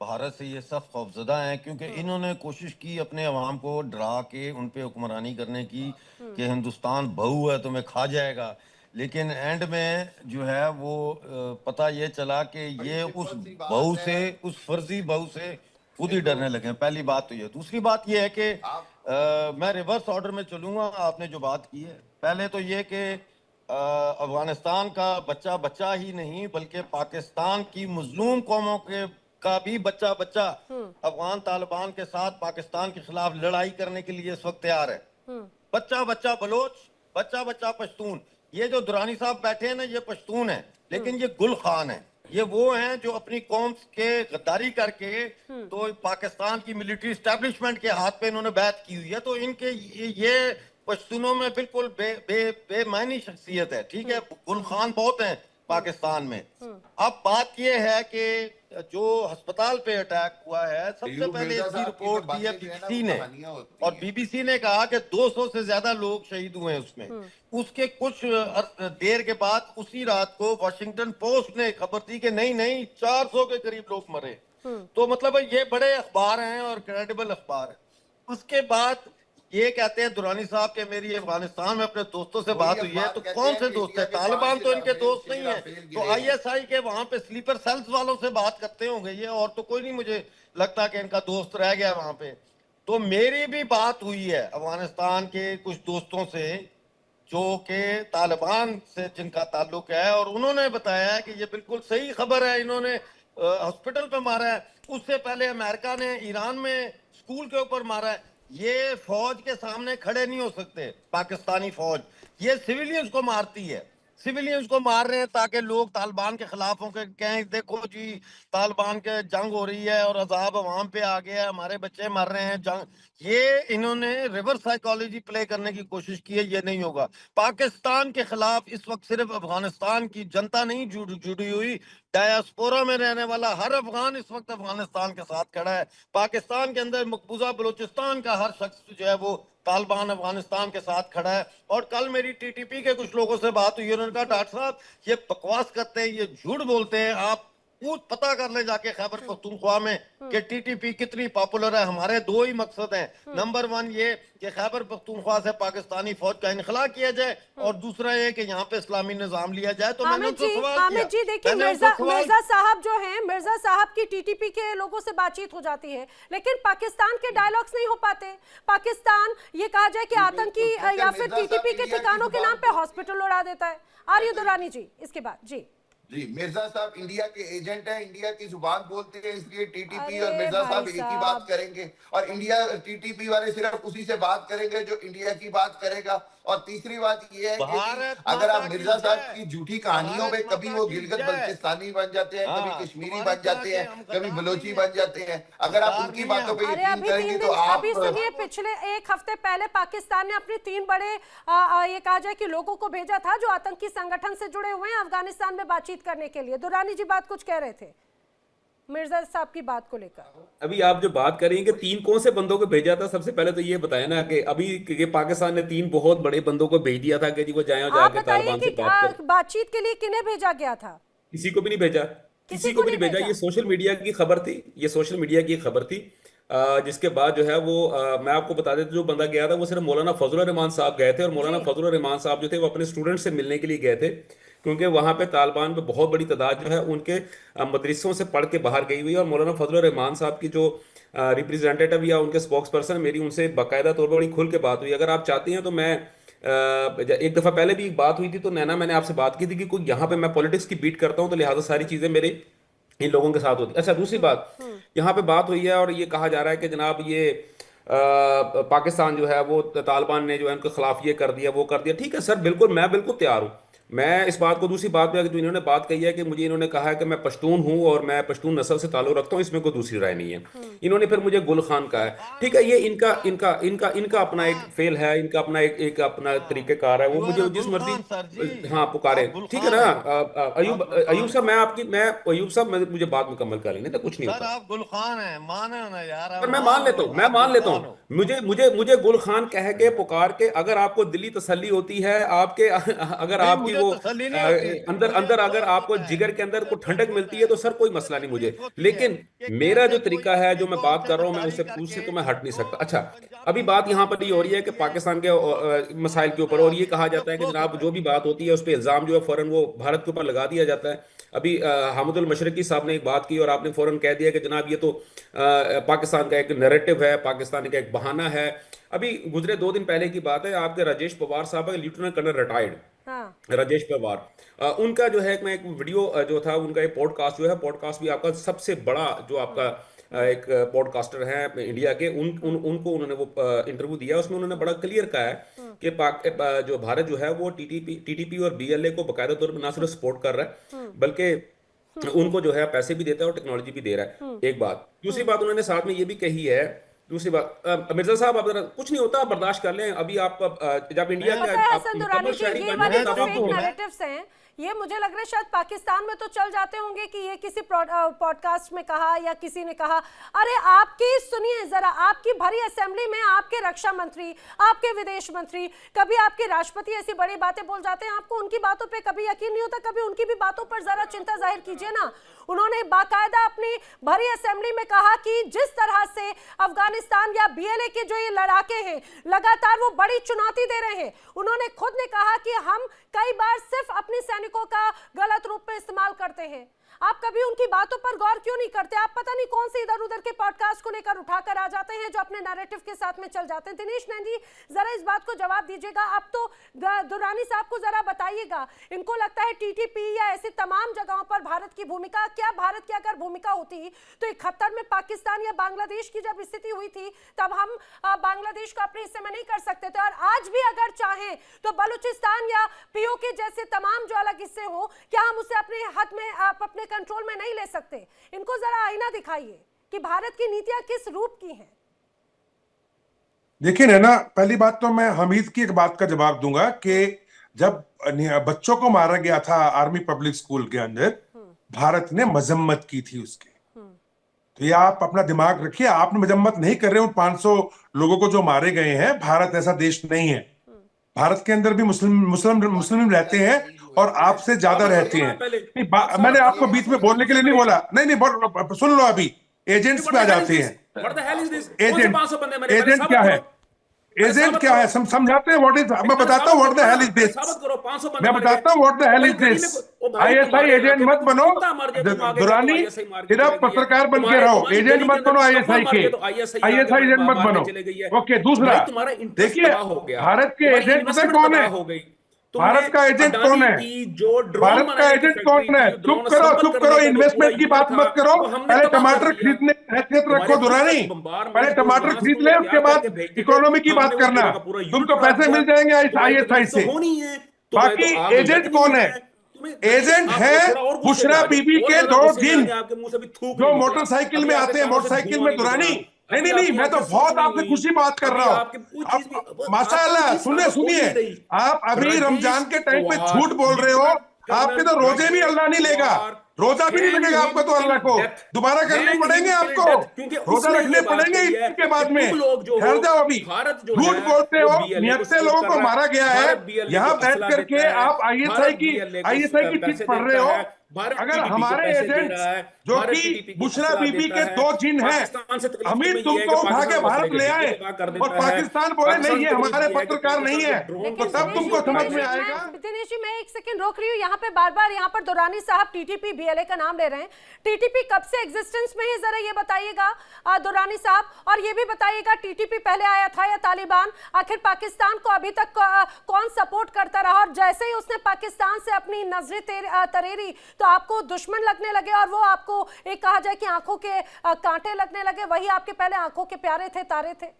भारत से ये सब खौफजदा हैं क्योंकि इन्होंने कोशिश की अपने अवाम को डरा के उन पे हुक्मरानी करने की कि हिंदुस्तान बहू है तुम्हें खा जाएगा। लेकिन एंड में जो है वो पता ये चला कि ये उस बहू से, उस फर्जी बहू से खुद ही डरने लगे। पहली बात तो ये। दूसरी बात ये है कि मैं रिवर्स ऑर्डर में चलूंगा। आपने जो बात की है, पहले तो ये कि अफगानिस्तान का बच्चा बच्चा ही नहीं बल्कि पाकिस्तान की मजलूम कौमों के का भी बच्चा अफगान तालिबान के साथ पाकिस्तान के खिलाफ लड़ाई करने के लिए इस वक्त तैयार है। बच्चा बच्चा बलोच, बच्चा बच्चा पश्तून। ये जो दुरानी साहब बैठे हैं ना, ये पश्तून है, लेकिन ये गुल खान है। ये वो हैं जो अपनी कौम के गद्दारी करके तो पाकिस्तान की मिलिट्री एस्टेब्लिशमेंट के हाथ पे इन्होंने बैत की हुई है। तो इनके ये पश्तूनों में बिल्कुल बेमानी शख्सियत है। ठीक है, गुल खान बहुत हैं पाकिस्तान में। अब बात ये है कि जो अस्पताल पे अटैक हुआ है, सबसे पहले इसकी रिपोर्ट दी है बीबीसी ने, और बीबीसी ने कहा कि 200 से ज्यादा लोग शहीद हुए हैं उसमें। उसके कुछ देर के बाद उसी रात को वॉशिंगटन पोस्ट ने खबर दी कि नहीं 400 के करीब लोग मरे। तो मतलब ये बड़े अखबार हैं और क्रेडिबल अखबार है। उसके बाद ये कहते हैं दुरानी साहब के मेरी अफगानिस्तान में अपने दोस्तों से बात हुई है। तो कौन से दोस्त है? तालिबान तो इनके दोस्त नहीं है, तो आईएसआई के वहां पे स्लीपर सेल्स वालों से बात करते होंगे ये, और तो कोई नहीं मुझे लगता कि इनका दोस्त रह गया वहां पे। तो मेरी भी बात हुई है अफगानिस्तान के कुछ दोस्तों से जो कि तालिबान से जिनका ताल्लुक है, और उन्होंने बताया कि ये बिल्कुल सही खबर है। इन्होंने हॉस्पिटल पे मारा है, उससे पहले अमेरिका ने ईरान में स्कूल के ऊपर मारा है। ये फौज के सामने खड़े नहीं हो सकते पाकिस्तानी फौज, ये सिविलियंस को मारती है। सिविलियंस को मार रहे हैं ताकि लोग तालिबान के खिलाफ होकर कहें देखो जी तालिबान के जंग हो रही है और अजाब अवाम पे आ गया है, हमारे बच्चे मर रहे हैं जंग। ये इन्होंने रिवर्स साइकोलॉजी प्ले करने की कोशिश की है, ये नहीं होगा। पाकिस्तान के खिलाफ इस वक्त सिर्फ अफगानिस्तान की जनता नहीं जुड़ी हुई, डायस्पोरा में रहने वाला हर अफगान इस वक्त अफगानिस्तान के साथ खड़ा है। पाकिस्तान के अंदर मकबूजा बलूचिस्तान का हर शख्स जो है वो तालिबान अफगानिस्तान के साथ खड़ा है। और कल मेरी टीटीपी के कुछ लोगों से बात हुई, उन्होंने कहा डॉक्टर साहब ये बकवास करते हैं, ये झूठ बोलते हैं, आप पता कर ले जाके खैबर पख्तूनख्वा में कि टीटीपी कितनी पॉपुलर है। हमारे दो ही मकसद हैं, नंबर 1 ये कि खैबर पख्तूनख्वा से पाकिस्तानी फौज का इनखला किया जाए और दूसरा ये कि यहाँ पे इस्लामी निजाम लिया जाए। तो मैंने उनसे सवाल किया। हामिद जी देखिए, मिर्जा साहब जो हैं, मिर्जा साहब की टीटीपी के लोगों से बातचीत हो जाती है, लेकिन पाकिस्तान के डायलॉग्स नहीं हो पाते। पाकिस्तान ये कहा जाए कि आतंकी या फिर टीटीपी के ठिकानों के नाम पे हॉस्पिटल उड़ा देता है। आर्य दुरानी जी इसके बाद जी मिर्जा साहब इंडिया के एजेंट हैं, इंडिया की जुबान बोलते हैं, इसलिए टीटीपी और मिर्जा साहब एक ही बात करेंगे और इंडिया टीटीपी वाले सिर्फ उसी से बात करेंगे जो इंडिया की बात करेगा। और तीसरी बात ये है कि अगर आप मिर्जा साहब की झूठी कहानियों में कभी वो गिलगित बल्तिस्तानी बन जाते हैं, कभी कश्मीरी बन जाते हैं, कभी बलोची बन जाते हैं, अगर आप उनकी बातों पे यकीन करेंगे तो आप अभी सुनिए, पिछले एक हफ्ते पहले पाकिस्तान ने अपने 3 बड़े ये कहा जाए कि लोगों को भेजा था जो आतंकी संगठन से जुड़े हुए हैं अफगानिस्तान में बातचीत करने के लिए। दुरानी जी बात कुछ कह रहे थे मिर्जा साहब की बात को लेकर। अभी आप जो बात करेंगे 3 कौन से बंदों को भेजा था, सबसे पहले तो ये बताया ना कि अभी कि पाकिस्तान ने 3 बहुत बड़े बंदों को भेज दिया था कि जी वो जाए और जाके तालिबान से बातचीत के लिए किन्हें भेजा गया था? किसी को भी नहीं भेजा, किसी को भी नहीं भेजा। ये सोशल मीडिया की खबर थी, ये सोशल मीडिया की खबर थी। जिसके बाद जो है वो मैं आपको बता देता, जो बंदा गया था वो सिर्फ मौलाना फजलुर रहमान साहब गए थे और मौलाना फजलुर रहमान साहब जो थे वो अपने स्टूडेंट से मिलने के लिए गए थे, क्योंकि वहां पे तालिबान में बहुत बड़ी तादाद जो है उनके मदरसों से पढ़ के बाहर गई हुई है। और मौलाना फजलुर रहमान साहब की जो रिप्रेजेंटेटिव या उनके स्पोक्स पर्सन, मेरी उनसे बाकायदा तौर पर बड़ी खुल के बात हुई। अगर आप चाहती हैं तो मैं एक दफा पहले भी बात हुई थी तो नैना मैंने आपसे बात की थी कि कोई यहाँ पे मैं पॉलिटिक्स की बीट करता हूँ तो लिहाजा सारी चीजें मेरे इन लोगों के साथ होती। अच्छा, दूसरी बात, यहाँ पे बात हुई है और ये कहा जा रहा है कि जनाब ये पाकिस्तान जो है वो तालिबान ने जो है उनके खिलाफ ये कर दिया वो कर दिया। ठीक है सर, बिल्कुल मैं बिल्कुल तैयार हूँ मैं इस बात को। दूसरी बात पे जो इन्होंने बात कही है कि मुझे इन्होंने कहा है कि मैं पश्तून हूँ और मैं पश्तून नस्ल से ताल्लुक रखता हूँ, इसमें कोई दूसरी राय नहीं है। इन्होंने फिर मुझे गुल खान कहा है। ठीक है, ये इनका इनका इनका इनका अपना एक फेल है, इनका अपना एक अपना तरीक़ेकार है, वो मुझे जिस मर्जी हाँ पुकारे। ठीक है ना अयूब साहब, अयूब साहब मुझे बात मुकम्मल कर लेने, कुछ नहीं होता। आप गुल खान हैं, माने ना यार, पर मैं मान लेता हूँ मुझे गुल खान कह के पुकार के, अगर आपको दिली तसल्ली होती है आपके, अगर आपकी वो अंदर अगर आपको जिगर के अंदर को ठंडक मिलती है तो सर कोई मसला नहीं मुझे, लेकिन मेरा जो तरीका है जो मैं बात कर रहा हूं मैं उससे तो मैं हट नहीं सकता। अच्छा, अभी बात यहां पर ये हो रही है कि पाकिस्तान के मसाइल के ऊपर, और ये कहा जाता है कि जनाब जो भी बात होती है उस पर इल्जाम जो है फौरन वो भारत के ऊपर लगा दिया जाता है। अभी हामिदुल मशरकी साहब ने एक बात की और आपने फौरन कह दिया कि जनाब ये तो पाकिस्तान का एक नैरेटिव है, पाकिस्तान का एक बहाना है। अभी गुजरे 2 दिन पहले की बात है, आपके राजेश पवार साहब lieutenant colonel retired Rajesh Pawar, उनका जो है मैं एक वीडियो जो था उनका एक पॉडकास्ट जो है, पॉडकास्ट भी आपका सबसे बड़ा जो आपका एक पॉडकास्टर है इंडिया के, उनको उन्होंने वो इंटरव्यू दिया, उसमें उन्होंने बड़ा क्लियर कहा है कि जो भारत जो है वो टीटीपी और बीएलए को बाकायदा तौर पर ना सिर्फ सपोर्ट कर रहा है बल्कि उनको जो है पैसे भी देता है और टेक्नोलॉजी भी दे रहा है। एक बात, दूसरी बात उन्होंने साथ में ये भी कही है, दूसरी बात मिर्जा साहब आप कुछ नहीं होता, बर्दाश्त कर लें। अभी आप जब इंडिया के ये मुझे लग रहा है शायद पाकिस्तान में तो चल जाते होंगे कि ये किसी पॉडकास्ट में कहा या किसी ने कहा। अरे आपकी सुनिए जरा, आपकी भरी असेंबली में आपके रक्षा मंत्री, आपके विदेश मंत्री, कभी आपके राष्ट्रपति ऐसी बड़ी बातें बोल जाते हैं, आपको उनकी बातों पे कभी यकीन नहीं होता, कभी उनकी भी बातों पर जरा चिंता जाहिर कीजिए ना। उन्होंने बाकायदा अपनी भरी असेंबली में कहा कि जिस तरह से अफगानिस्तान या बीएलए के जो ये लड़ाके हैं लगातार वो बड़ी चुनौती दे रहे हैं, उन्होंने खुद ने कहा कि हम कई बार सिर्फ अपने सैनिकों का गलत रूप में इस्तेमाल करते हैं। आप कभी उनकी बातों पर गौर क्यों नहीं करते? आप पता नहीं कौन से इधर उधर के पॉडकास्ट को लेकर उठाकर आ जाते हैं जो अपने नैरेटिव के साथ में चल जाते हैं। दिनेश नैन जी, जरा इस बात को जवाब दीजिएगा। अब तो दुरानी साहब को जरा बताइएगा, इनको लगता है टीटीपी या ऐसी तमाम जगहों पर भारत की भूमिका, क्या भारत की अगर भूमिका होती तो 71 में पाकिस्तान या बांग्लादेश की जब स्थिति हुई थी तब हम बांग्लादेश को अपने हिस्से में नहीं कर सकते थे, और आज भी अगर चाहें तो बलूचिस्तान या पीओके जैसे तमाम जो अलग हिस्से हो, क्या हम उसे अपने हाथ में अपने कंट्रोल में नहीं ले सकते? इनको जरा आईना दिखाइए कि भारत की नीतियां किस रूप की हैं। देखिए नैना, पहली बात तो मैं हमीद की एक बात का जवाब दूंगा कि जब बच्चों को मारा गया था आर्मी पब्लिक स्कूल के अंदर, भारत ने मजम्मत की थी उसकी। तो ये आप अपना दिमाग रखिए, आप मजम्मत नहीं कर रहे उन 500 लोगों को जो मारे गए हैं। भारत ऐसा देश नहीं है। भारत के अंदर भी मुस्लिम रहते हैं और आपसे ज्यादा रहते हैं। मैंने आपको बीच में बोलने के लिए नहीं बोला। नहीं, सुन लो, अभी एजेंट्स पे आ जाते हैं। एजेंट क्या है? एजेंट क्या है? समझाते हैं व्हाट इज। मैं बताता हूँ what the hell is this. मैं बताता हूँ what the hell is this. ISI agent मत बनो दुरानी, सिर्फ पत्रकार बन के रहो, एजेंट मत बनो आईएसआई के। आईएसआई एजेंट मत बनो। ओके, दूसरा देखिए, भारत के एजेंट पता कौन है? भारत का एजेंट कौन है? भारत का एजेंट कौन है? चुप करो, इन्वेस्टमेंट की बात मत करो। पहले टमाटर खरीदने हैसियत रखो दुरानी, पहले टमाटर खरीद ले, उसके बाद इकोनॉमी की बात करना। तुमको पैसे मिल जाएंगे आईएसआई से। बाकी एजेंट कौन है? एजेंट है बुशरा बीबी के 2 जिन जो मोटरसाइकिल में आते हैं, मोटरसाइकिल में दुरानी। नहीं, मैं तो बहुत आपसे खुशी बात कर रहा हूँ। माशाअल्लाह, सुनिए, आप अभी रमजान के टाइम पे झूठ बोल रहे हो। आपके तो रोजे भी अल्लाह नहीं लेगा, रोजा भी नहीं लगेगा आपको, तो अल्लाह को दोबारा करने पड़ेंगे आपको, रोजा रखने पड़ेंगे इसके बाद में। ठहर जाओ, अभी झूठ बोलते हो। 79 लोगों को मारा गया है। यहाँ बैठ करके आप आईएसआई की चीज पढ़ रहे हो। अगर हमारे एजेंट जो कि बुशरा बीबी के 2 जिन हैं, अमीर तुमको उठा के भारत ले आए और पाकिस्तान बोले नहीं ये हमारे पत्रकार नहीं है, तो तब तुमको समझ में आएगा। दिनेश जी, मैं एक सेकंड रोक रही हूँ। यहाँ पे बार बार यहाँ पर दुरानी साहब टीटीपी बीएलए का नाम ले रहे हैं। टीटीपी कब से एग्जिस्टेंस में है, जरा ये बताइएगा दुरानी साहब। और ये भी बताइएगा, टीटीपी पहले आया था या तालिबान? आखिर पाकिस्तान को अभी तक कौन सपोर्ट करता रहा? और जैसे ही उसने पाकिस्तान से अपनी नजरें तरेरी तो आपको दुश्मन लगने लगे और वो आपको एक कहा जाए कि आंखों के कांटे लगने लगे। वही आपके पहले आंखों के प्यारे थे, तारे थे।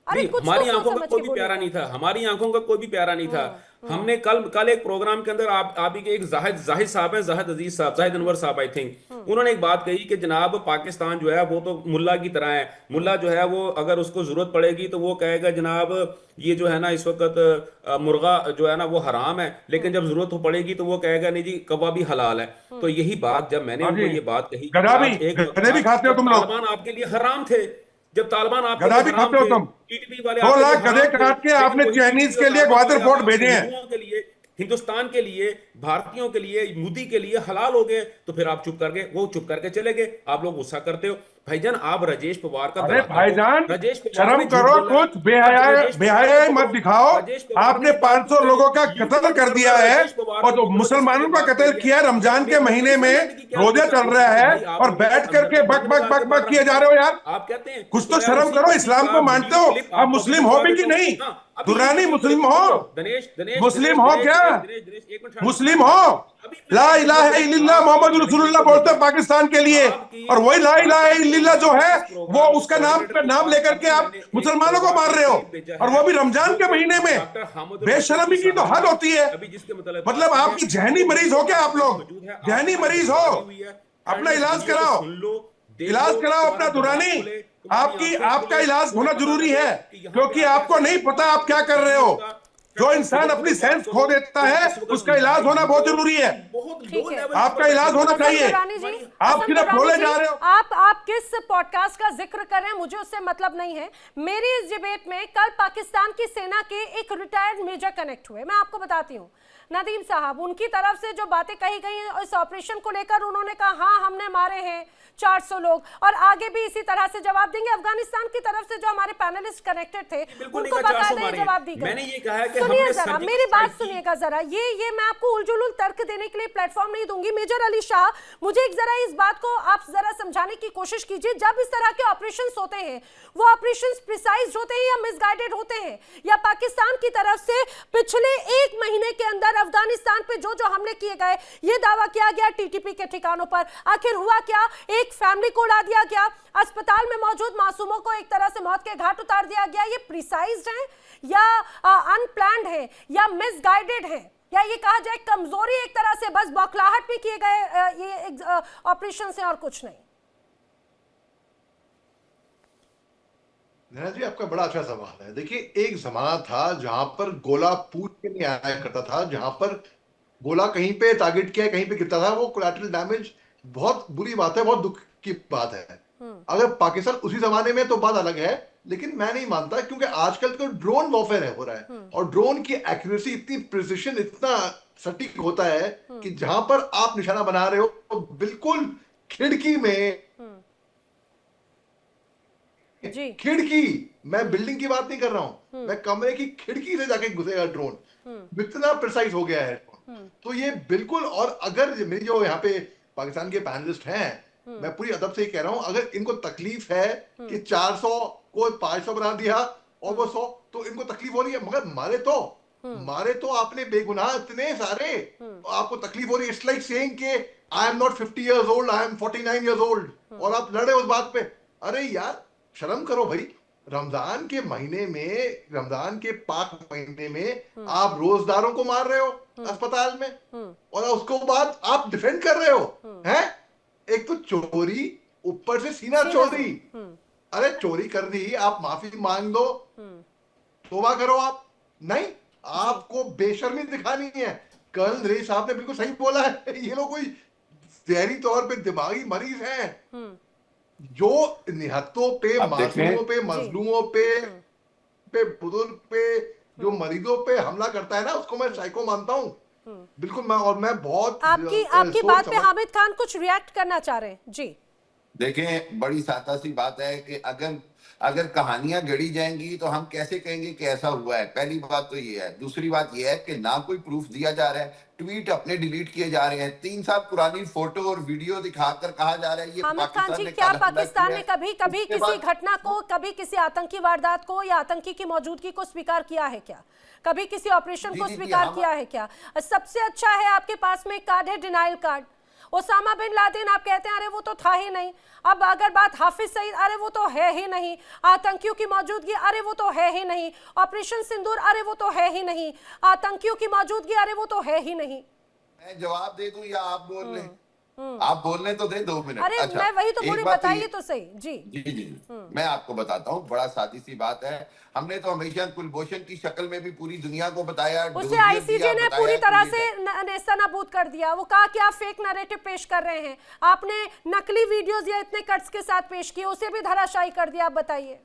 अरे हमारी आंखों का कोई भी प्यारा नहीं था, हमारी आंखों का कोई भी प्यारा नहीं था। हमने कल एक प्रोग्राम के अंदर आप ही के एक जाहिद साहब है, जाहिद अजीज साहब, जाहिद अनवर साहब आई थिंक, उन्होंने एक बात कही कि जनाब पाकिस्तान जो है वो तो मुल्ला की तरह है। मुल्ला जो है वो अगर उसको जरूरत पड़ेगी तो वो कहेगा जनाब ये जो है ना इस वक्त मुर्गा जो है ना वो हराम है, लेकिन जब जरूरत हो पड़ेगी तो वो कहेगा नहीं जी कबाबी हलाल है। तो यही बात जब मैंने उनको ये बात कही, गधा भी खाते हो तुम लोग, तालिबान आपके लिए हराम थे, जब तालिबान आपके गधा भी खाते हो तुम, 2 लाख गधे काट के आपने चाइनीज के लिए ग्वादर पोर्ट भेजे हैं। हिंदुस्तान के लिए, भारतीयों के लिए, मोदी के लिए हलाल हो गए, तो फिर आप चुप कर गए, वो चुप करके चले गए। आप लोग गुस्सा करते हो भाईजान। आप राजेश पवार का, अरे भाईजान शर्म करो, कुछ बेहयाई मत दिखाओ। आपने 500 लोगों का कत्ल कर दिया है और तो मुसलमानों का कत्ल किया है। रमजान के महीने में रोजा चल रहा है और बैठ करके बक बक बक बक किए जा रहे हो यार। आप कहते हैं कुछ तो शर्म करो। इस्लाम को मानते हो आप? मुस्लिम हो भी कि नहीं? दुरानी मुस्लिम हो? मुस्लिम हो क्या? मुस्लिम हो? ला इलाहा इल्लल्लाह मोहम्मद रसूलुल्लाह बोलते हैं पाकिस्तान के लिए, और वही ला इलाहा इल्लल्लाह जो है वो उसका नाम लेकर के आप मुसलमानों को मार रहे हो, और वो भी रमजान के महीने में। बेशर्मी की तो हद होती है। मतलब आपकी जहनी मरीज हो क्या आप लोग? जहनी मरीज हो? अपना इलाज कराओ, इलाज कराओ अपना दुरानी। आपका इलाज होना जरूरी है, क्योंकि आपको नहीं पता आप क्या कर रहे हो। जो इंसान अपनी सेंस खो देता है उसका इलाज होना बहुत जरूरी है। आपका इलाज होना चाहिए। आप सिर्फ बोले जा रहे हो। आप किस पॉडकास्ट का जिक्र कर रहे हैं मुझे उससे मतलब नहीं है। मेरी इस डिबेट में कल पाकिस्तान की सेना के एक रिटायर्ड मेजर कनेक्ट हुए। मैं आपको बताती हूँ, नदीम साहब, उनकी तरफ से जो बातें कही गई इस ऑपरेशन को लेकर, उन्होंने कहा हाँ हमने मारे हैं 400 लोग, और आगे भी इसी तरह से जवाब देंगे। अफगानिस्तान की तरफ से जो हमारे पैनलिस्ट कनेक्टेड थे उनको बाकायदा जवाब दी गई। मैंने ये कहा है कि सुनिए जरा, मेरी बात सुनिएगा जरा, ये मैं आपको उलझुल तर्क देने के लिए प्लेटफॉर्म नहीं दूंगी। मेजर अली शाह, मुझे एक जरा इस बात को आप जरा समझाने की कोशिश कीजिए, जब इस तरह के ऑपरेशंस होते हैं वो ऑपरेशंस प्रिसाइज होते हैं या मिसगाइडेड होते हैं, या पाकिस्तान की तरफ से पिछले 1 महीने के अंदर अफगानिस्तान पे जो जो हमले किए गए, ये दावा किया गया टीटीपी के ठिकानों पर, आखिर हुआ क्या? एक फैमिली को उड़ा दिया गया, अस्पताल में मौजूद मासूमों को एक तरह से मौत के घाट उतार दिया गया। ये प्रिसाइज्ड है या अनप्लान्ड है या मिसगाइडेड है, या ये कहा जाए कमजोरी एक तरह से बस बौखलाहट में किए गए ये ऑपरेशन से और कुछ नहीं? नैना जी, आपका बड़ा अच्छा सवाल है। देखिए, एक जमाना था जहां पर गोला पूछ के नहीं आया करता था, जहां पर गोला कहीं पे टारगेट किया कहीं पे गिरता था, वो कोलैटरल डैमेज बहुत बुरी बात है, बहुत दुख की बात है। अगर पाकिस्तान उसी जमाने में तो बात अलग है, लेकिन मैं नहीं मानता, क्योंकि आजकल तो ड्रोन वॉरफेयर हो रहा है और ड्रोन की एक्यूरेसी इतनी प्रिसिशन, इतना सटीक होता है कि जहां पर आप निशाना बना रहे हो तो बिल्कुल खिड़की में, खिड़की, मैं बिल्डिंग की बात नहीं कर रहा हूं, मैं कमरे की खिड़की से जाके घुसेगा ड्रोन, इतना प्रिसाइज हो गया है। तो ये बिल्कुल, और अगर मेरी जो यहाँ पे पाकिस्तान के पैनलिस्ट हैं, मैं पूरी अदब से ही कह रहा हूं, अगर इनको तकलीफ है कि 400 को 500 बना दिया और वो 100, तो इनको तकलीफ हो रही है, मगर मारे तो आपने बेगुनाह इतने सारे, आपको तकलीफ हो रही है। इट्स लाइक सेइंग कि I am not 50 years old, I am 49 years old, और आप लड़े उस बात पे। अरे यार, शर्म करो भाई। रमजान के महीने में, रमजान के पाक महीने में आप रोजदारों को मार रहे हो अस्पताल में, और उसको बाद आप डिफेंड कर रहे हो हैं? एक तो चोरी, ऊपर से सीना चोरी। अरे चोरी कर दी, आप माफी मांग दो, तौबा करो। आप नहीं, आपको बेशर्मी दिखानी है। कर्नल रईस साहब ने बिल्कुल सही बोला है, ये लोग कोई जहरी तौर पे दिमागी मरीज हैं जो निहत्तों पे, मासूमों पे, मजलूमों पे, बुजुर्ग पे, जो मरीजों पे हमला करता है ना, उसको मैं साइको मानता हूँ बिल्कुल। मैं बहुत आपकी बात पे हामिद खान कुछ रिएक्ट करना चाह रहे हैं जी। देखें, बड़ी सादा सी बात है कि अगर कहानियां गढ़ी जाएंगी तो हम कैसे कहेंगे कि ऐसा हुआ है? पहली बात तो ये है। दूसरी बात ये है कि ना कोई प्रूफ दिया जा रहा है, ट्वीट अपने डिलीट किए जा रहे हैं, 3 साल पुरानी फोटो और वीडियो दिखाकर कहा जा रहा है ये पाकिस्तान ने, क्या पाकिस्तान ने कभी किसी घटना को, कभी किसी आतंकी वारदात को या आतंकी की मौजूदगी को स्वीकार किया है क्या? कभी किसी ऑपरेशन को स्वीकार किया है क्या? सबसे अच्छा है आपके पास में एक कार्ड है, denial card. Osama bin Laden आप कहते हैं अरे वो तो था ही नहीं। अब अगर बात हाफिज सईद, अरे वो तो है ही नहीं। आतंकियों की मौजूदगी, अरे वो तो है ही नहीं। ऑपरेशन सिंदूर, अरे वो तो है ही नहीं। आतंकियों की मौजूदगी, अरे वो तो है ही नहीं। मैं जवाब दे दूं या आप बोल रहे हैं? आप बोलने तो दे 2 मिनट। अरे अच्छा, मैं वही तो बोली, बताइए तो सही जी। जी मैं आपको बताता हूँ, बड़ा सादी सी बात है। हमने तो हमेशा कुलभूषण की शक्ल में भी पूरी दुनिया को बताया, उसे आईसीजे ने पूरी तरह से नेस्तनाबूद कर दिया। वो कहा कि आप फेक नैरेटिव पेश कर रहे हैं, आपने नकली वीडियोस या इतने कट्स के साथ पेश किए, उसे भी धराशायी कर दिया। आप बताइए।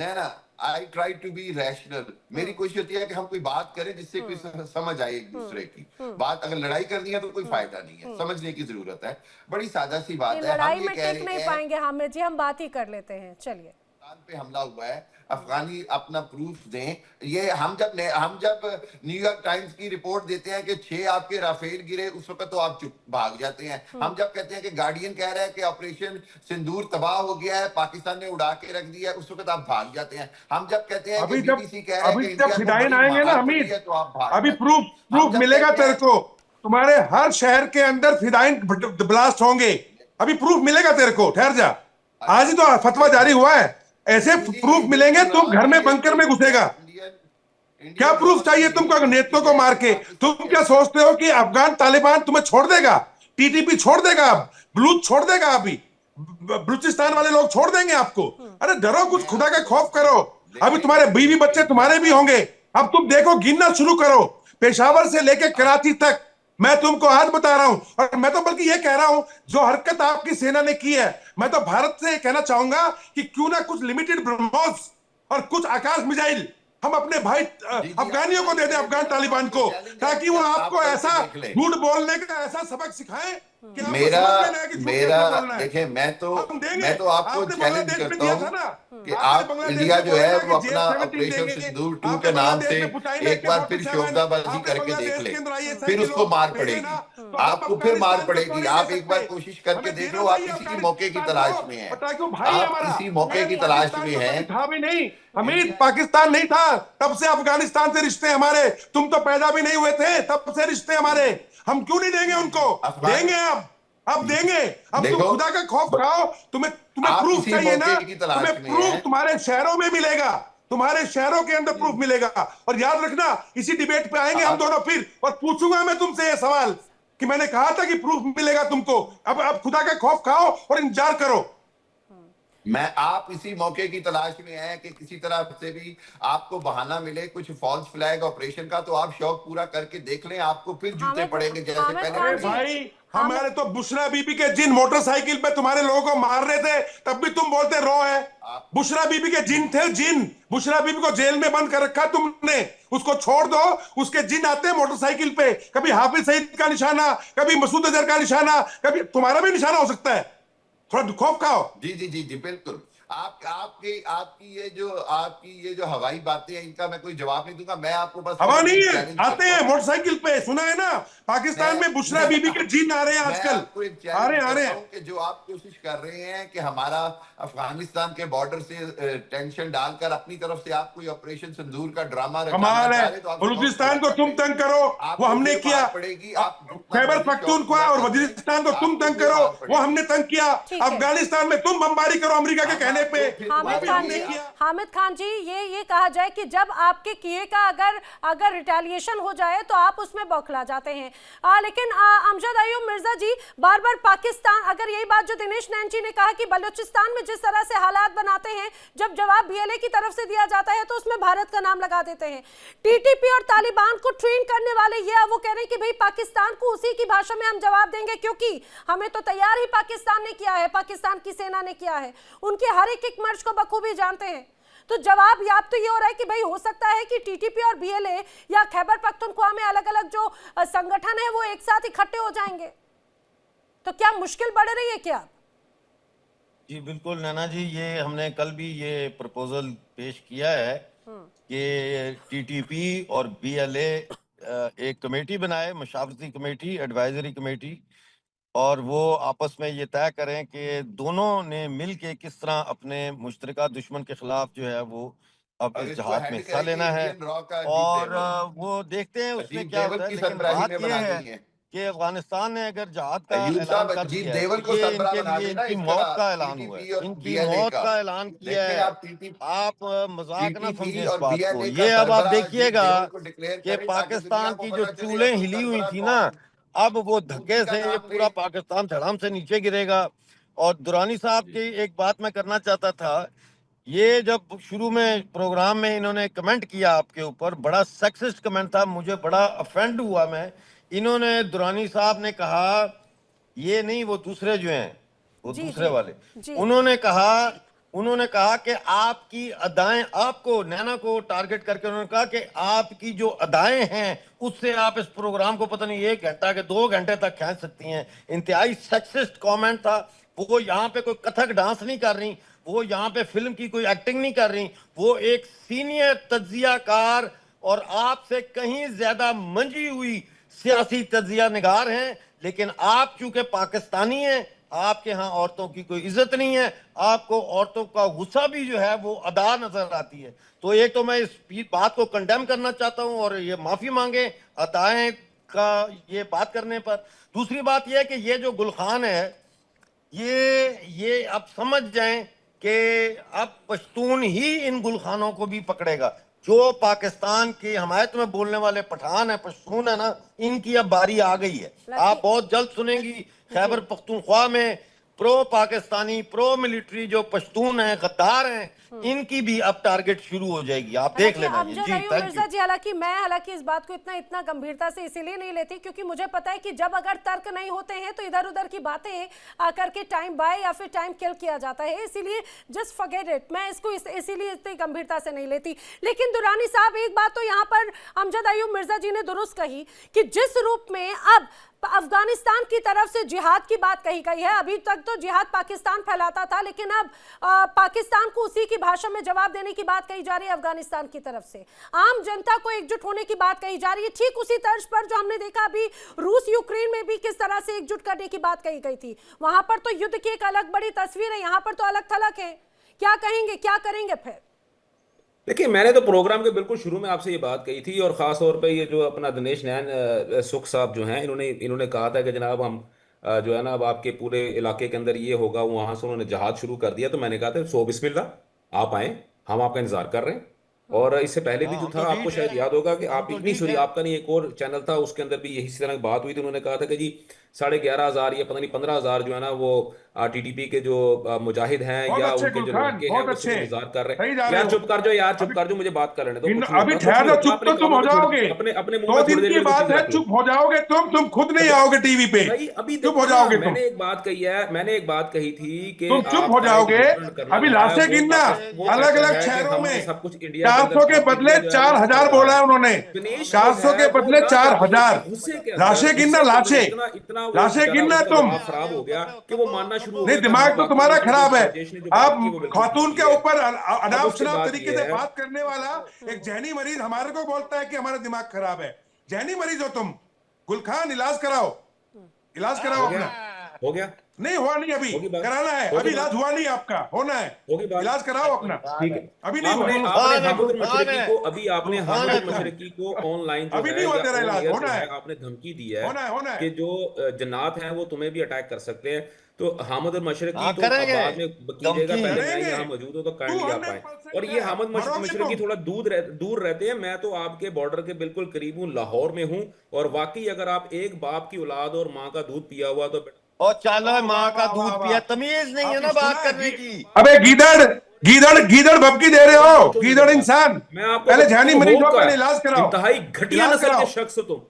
ना, I try to be rational. मेरी कोशिश होती है कि हम कोई बात करें जिससे कोई समझ आए एक दूसरे की बात। अगर लड़ाई करनी है तो कोई फायदा नहीं है, समझने की जरूरत है। बड़ी सादा सी बात है। लड़ाई में टिक नहीं पाएंगे हामिद जी, हम बात ही कर लेते हैं। चलिए, पे हमला हुआ है, अफगानी अपना प्रूफ दें। ये हम जब न्यूयॉर्क टाइम्स की रिपोर्ट देते हैं कि 6 आपके राफेल गिरे, उस वक्त तो आप चुप भाग जाते हैं। हम जब कहते हैं कि गार्डियन कह रहा है कि ऑपरेशन सिंदूर तबाह हो गया है, पाकिस्तान ने उड़ा के रख दिया है, उस वक्त आप भाग जाते हैं। हम जब कहते हैं कि बीबीसी कह रहा है कि जब फिदाइन आएंगे ना हमीद, तो आप भाग, अभी प्रूफ मिलेगा तेरे को। तुम्हारे हर शहर के अंदर फिदाइन ब्लास्ट होंगे, अभी प्रूफ मिलेगा तेरे को। ठहर जा, आज ही तो फतवा जारी हुआ है। ऐसे प्रूफ मिलेंगे, तुम घर में बंकर में घुसेगा। क्या प्रूफ चाहिए तुमको? नेताओं को मार के तुम क्या सोचते हो कि अफगान तालिबान तुम्हें छोड़ देगा? टीटीपी छोड़ देगा, बलूच छोड़ देगा, अभी बलूचिस्तान वाले लोग छोड़ देंगे आपको? अरे डरो कुछ, खुदा का खौफ करो। अभी तुम्हारे बीवी बच्चे तुम्हारे भी होंगे। अब तुम देखो, गिनना शुरू करो, पेशावर से लेकर कराची तक। मैं तुमको आज बता रहा हूं, और मैं तो बल्कि ये कह रहा हूं, जो हरकत आपकी सेना ने की है, मैं तो भारत से कहना चाहूंगा कि क्यों ना कुछ लिमिटेड ब्रह्मोस और कुछ आकाश मिसाइल हम अपने भाई अफगानियों को दे दें, अफगान तालिबान को, ताकि वो आपको ऐसा झूठ बोलने का ऐसा सबक सिखाएं कि आपको मेरा समझ में ना आए कि झूठ मेरा कैसे बोलना है। देखिए, मैं हम देंगे। तो आपको आपने चैलेंज बांग्लादेश में करता दिया था हूँ ना कि आपने आप बांग्लादेश इंडिया में जो बोला है कि वो JF-17 अपना ऑपरेशन देंगे। सिंदूर 2 आपने के नाम बांग्लादेश से में पुटाइना एक बार फिर AK-47 शोकदाबाजी आपने करके देख बांग्लादेश ले, के अंदर ISI फिर के उसको लोग मार भेजे पड़ेगी, ना, तो हम आपको फिर मार अफगानिस्तान को पड़ेगी। क्यों नहीं आप दे एक बार सकते? कोशिश करके हमें देख देना लो, आप चाहिए किसी मौके की अफगानिस्तान तलाश को, में हैं, पता है क्यों भाई आप हमारा किसी मौके की नहीं, तलाश पाकिस्तान में तो हैं। कभी था भी नहीं, हमीद पाकिस्तान नहीं था तब से अफगानिस्तान से रिश्ते हमारे, तुम तो पैदा भी नहीं हुए थे तब से रिश्ते हमारे, हम क्यों नहीं देंगे उनको? अफगान देंगे अब देंगे। अब तुम देखो, खुदा का खौफ खाओ, तुम्हें आप प्रूफ किसी चाहिए ना, मौके की तलाश तुम्हें में प्रूफ हैं। तुम्हारे शहरों में मिलेगा, तुम्हारे शहरों के अंदर प्रूफ मिलेगा। और याद रखना, इसी डिबेट पे आएंगे हम दोनों फिर, और पूछूंगा मैं तुमसे ये सवाल कि मैंने कहा था कि प्रूफ मिलेगा तुमको। अब खुदा का खौफ खाओ और इंतजार करो। आप इसी मौके की तलाश में हैं कि किसी तरह से भी आपको बहाना मिले कुछ फॉल्स फ्लैग ऑपरेशन का, तो आप शौक पूरा करके देख लें, आपको फिर जूते हामिद पड़ेंगे जैसे हामिद पहले खान अरे जी, भाई, हमारे तो बुशरा बीबी के जिन मोटरसाइकिल पे तुम्हारे लोगों को मार रहे थे तब भी तुम बोलते रॉ है। बुशरा बीबी के जिन थे, जिन। बुशरा बीबी को जेल में बंद कर रखा तुमने, उसको छोड़ दो, उसके जिन आते हैं मोटरसाइकिल पे, कभी हाफिज सईद का निशाना, कभी मसूद अजहर का निशाना, कभी तुम्हारा भी निशाना हो सकता है। थोड़ा खौफ खाओ। जी जी जी जी बिल्कुल। आपकी ये जो हवाई बातें हैं, इनका मैं कोई जवाब नहीं दूंगा। मैं आपको बस हवा नहीं है, चैलेंज आते करता हैं हूं। मोटरसाइकिल पे, सुना है ना, पाकिस्तान में बुशरा बीबी के जिन आ रहे हैं मैं आजकल, आपको एक आ चैलेंज रहे करता हैं। हूं कि जो आप कोशिश कर रहे हैं कि हमारा अफगानिस्तान के बॉर्डर से टेंशन डालकर अपनी तरफ से आप कोई ऑपरेशन सिंदूर का ड्रामा रचाना कमाल चाह है, रहे, तो आप बलूचिस्तान को कर तुम लेंगे। तंग करो, वो आपको हमने फिर किया। मार पड़ेगी, आप जितना खैबर मर्जी शौक पख्तूनख्वा पूरा और कर लें, वजीरिस्तान को तुम आपको तंग फिर करो, मार वो पड़ेगी। हमने तंग किया। ठीक है। अफगानिस्तान में तुम बमबारी करो अमेरिका के कहने पे। हामिद खान जी, ये कहा जाए कि जब आपके किए का अगर रिटेलिएशन हो जाए तो आप उसमें बौखला जाते हैं। लेकिन अमजद अयूब मिर्जा जी, बार बार पाकिस्तान, अगर यही बात जो दिनेश नैन जी ने कहा कि बलूचिस्तान में जिस तरह से हालात बनाते हैं, जब जवाब बीएलए की तरफ से दिया जाता है तो उसमें भारत का नाम लगा देते हैं। टीटीपी और तालिबान को ट्रेन करने वाले ये वो कह रहे हैं कि भाई पाकिस्तान को उसी की भाषा में हम जवाब देंगे, क्योंकि हमें तो तैयार ही पाकिस्तान ने किया है, पाकिस्तान की सेना ने किया है, उनके हर एक मर्ज को बखूबी जानते हैं। तो जवाब या तो ये हो रहा है कि भाई हो सकता है कि टीटीपी और बीएलए या खैबर पख्तूनख्वा में अलग अलग जो संगठन है वो एक साथ इकट्ठे हो जाएंगे, तो क्या मुश्किल बढ़ रही है क्या? जी बिल्कुल नैना जी, ये हमने कल भी ये प्रपोजल पेश किया है कि टीटीपी और बीएलए एक कमेटी बनाए, मशावरती कमेटी, एडवाइजरी कमेटी, और वो आपस में ये तय करें कि दोनों ने मिल के किस तरह अपने मुश्तरका दुश्मन के खिलाफ जो है वो अब इस जहाद में हिस्सा लेना है, और वो देखते हैं उसमें क्या होता है। लेकिन बात ये है कि अफगानिस्तान ने अगर जहाद का ऐलान कर दिया है तो ये इनके लिए इनकी मौत का ऐलान हुआ है, इनकी मौत का ऐलान किया है। आप मजाक ना समझे इस बात को। ये अब आप देखिएगा कि पाकिस्तान की जो चूलें हिली हुई थी ना, अब वो धक्के से ये पूरा पाकिस्तान धड़ाम से नीचे गिरेगा। और दुरानी साहब की एक बात मैं करना चाहता था, ये जब शुरू में प्रोग्राम में इन्होंने कमेंट किया आपके ऊपर, बड़ा सेक्सिस्ट कमेंट था, मुझे बड़ा अफेंड हुआ मैं। इन्होंने, दुरानी साहब ने कहा, ये नहीं वो दूसरे जो हैं, वो दूसरे वाले, उन्होंने कहा कि आपकी अदाएं, आपको नैना को टारगेट करके उन्होंने कहा कि आपकी जो अदाएं हैं उससे आप इस प्रोग्राम को पता नहीं 1 घंटा के 2 घंटे तक खींच सकती हैं। इंतहाई सेक्सिस्ट कमेंट था। वो यहाँ पे कोई कथक डांस नहीं कर रही, वो यहाँ पे फिल्म की कोई एक्टिंग नहीं कर रही, वो एक सीनियर तज्जियाकार और आपसे कहीं ज्यादा मंजी हुई सियासी तज्जिया निगार हैं। लेकिन आप चूंकि पाकिस्तानी हैं, आपके यहाँ औरतों की कोई इज्जत नहीं है, आपको औरतों का गुस्सा भी जो है वो अदा नजर आती है। तो एक तो मैं इस बात को कंडेम करना चाहता हूँ और ये माफी मांगे अदाएं का ये बात करने पर। दूसरी बात यह है कि ये जो गुलखान है, ये अब समझ जाएं कि अब पश्तून ही इन गुलखानों को भी पकड़ेगा। जो पाकिस्तान की हमायत में बोलने वाले पठान है, पश्तून है ना, इनकी अब बारी आ गई है। आप बहुत जल्द सुनेंगी खैबर पख्तूनख्वा में प्रो पाकिस्तानी, प्रो मिलिट्री जो पश्तून हैं, गद्दार हैं, इनकी भी अब टारगेट शुरू हो जाएगी। आप देख लेना। जी, अमजद अयूब थैंक मिर्जा यू। जी, हालांकि इस बात को इतना गंभीरता से इसीलिए नहीं लेती क्योंकि मुझे पता है कि जब अगर तर्क नहीं होते हैं तो इधर उधर की बातें आकर के टाइम बाय या फिर टाइम किल किया जाता है, इसीलिए जस्ट फॉरगेट इट। मैं इसको इसीलिए इतनी गंभीरता से नहीं लेती। लेकिन दुरानी साहब, एक बात तो यहाँ पर अमजद अयूब मिर्जा जी ने दुरुस्त कही कि जिस रूप में अब अफगानिस्तान की तरफ से जिहाद की बात कही गई है, अभी तक तो जिहाद पाकिस्तान फैलाता था, लेकिन अब पाकिस्तान को उसी की भाषा में जवाब देने की बात कही जा रही है अफगानिस्तान की तरफ से। आम जनता को एकजुट होने की बात कही जा रही है, ठीक उसी तर्ज पर जो हमने देखा अभी रूस यूक्रेन में भी किस तरह से एकजुट करने की बात कही गई थी। वहां पर तो युद्ध की एक अलग बड़ी तस्वीर है, यहाँ पर तो अलग थलग है। क्या कहेंगे, क्या करेंगे फिर? देखिए, मैंने तो प्रोग्राम के बिल्कुल शुरू में आपसे ये बात कही थी, और ख़ास तौर पे ये जो अपना दिनेश नैन सुख साहब जो हैं, इन्होंने कहा था कि जनाब हम जो है ना, अब आपके पूरे इलाके के अंदर ये होगा, वहाँ से उन्होंने जहाज शुरू कर दिया। तो मैंने कहा था सो बिस्मिल्लाह, आप आएँ, हम आपका इंतजार कर रहे हैं। और इससे पहले भी जो हम था, तो आपको ठीक शायद है, याद होगा कि हम आप तो इतनी ठीक सॉरी, है। आपका नहीं, एक और चैनल था, उसके अंदर भी यही तरह की बात हुई थी। उन्होंने कहा था कि जी 11,500 या पता नहीं 15,000 जो है ना वो टीटीपी के जो मुजाहिद हैं बहुत या अच्छे उनके जो गुलखान, लड़के हैं बहुत वो अच्छे, सिर्फ इंतजार कर रहे सही जा हैं। रहे यार हो। चुप कर जाओ, यार चुप अभी कर जाओ, मुझे बात कर लेने दो। कुछ नहीं अभी होता, कुछ ठहर नहीं जाओ, होता, चुप अपने तो तुम कानों हो में जाओगे। अपने मुंह 2 में दिन थोड़ी देर की के लिए कोई बात चीज है, रख लो। चुप हो जाओगे तुम खुद नहीं भाई आओगे टीवी पे। अभी चुप देखो हो ना, जाओगे तुम। मैंने एक बात कही है, मैंने एक बात कही थी कि तुम चुप हो आपका एक जाओगे। डिफरेंट करना अभी जो है लाशें वो गिनना, वो अलग कहता अलग है कि शहरों हमने में सब कुछ इंडिया के अंदर 400 के स्थापित बदले किया, जो है वो 4,000 कर रहा बोला है है। उन्होंने। दिनेश जो 400 है के वो बदले ना चाहते हुए 4,000 गुस्से के लाशें अंदर गिनना, इतना इतना वो लाशें बेचारा गिनना उसका तुम। दिमाग खराब हो गया कि वो मानना शुरू हो नहीं, गया कि दिमाग हाँ, तो वाकई तुम्हारा इसने जो खराब है। राजेश ने जो आप बात की वो बिल्कुल खातून ठीक के है। ऊपर अब अनाप उससे शनाप बात तरीके ये से है, बात करने वाला एक जहनी मरीज हमारे को बोलता है कि हमारा दिमाग खराब है। जहनी मरीज हो तुम। गुलखान, इलाज कराओ, इलाज कराओ हो गया, अपना। हो गया, नहीं हुआ, नहीं अभी होगी बात, कराना है, होगी अभी इलाज बात, हुआ नहीं आपका, होना है। होगी बात, इलाज कराओ अपना, ठीक है। अभी नहीं हुआ। आपने गुलखान है, हामिदुल गुलखान मशरकी है, को आपने गुलखान हामिदुल है। मशरकी को ऑनलाइन जो अभी है नहीं हुआ या तेरा ऑन इलाज, एयर होना जो है, है आपने धमकी दी है होना है, होना है। कि जो जन्नात हैं वो तुम्हें भी अटैक कर सकते हैं। तो हामिदुल मशरकी हाँ, तो अब करेंगे। बाद में कीजिएगा, धमकी पहले मैं करेंगे। यहाँ मौजूद हूँ तो काइंडली आप आए। 200% और ये है, हामिद मरोगे मशरकी तुम। थोड़ा दूर रहते हैं, मैं तो आपके बॉर्डर के बिल्कुल करीब हूँ, लाहौर में हूँ। और वाकई अगर आप एक बाप की औलाद और माँ का दूध पिया हुआ तो और चालो माँ का वाह, दूध वाह, पिया, वाह। तमीज नहीं है आपने ना सुना बात है करने की। अबे गीदड़ गीदड़ गीदड़ भपकी दे रहे हो, गीदड़ इंसान। मैं आपको पहले बताता जहनी हूं, मरीज हो, होगा पहले इलाज कराओ, इंतहाई घटिया इलाज नस्ल के कराओ, शख्स हो तुम।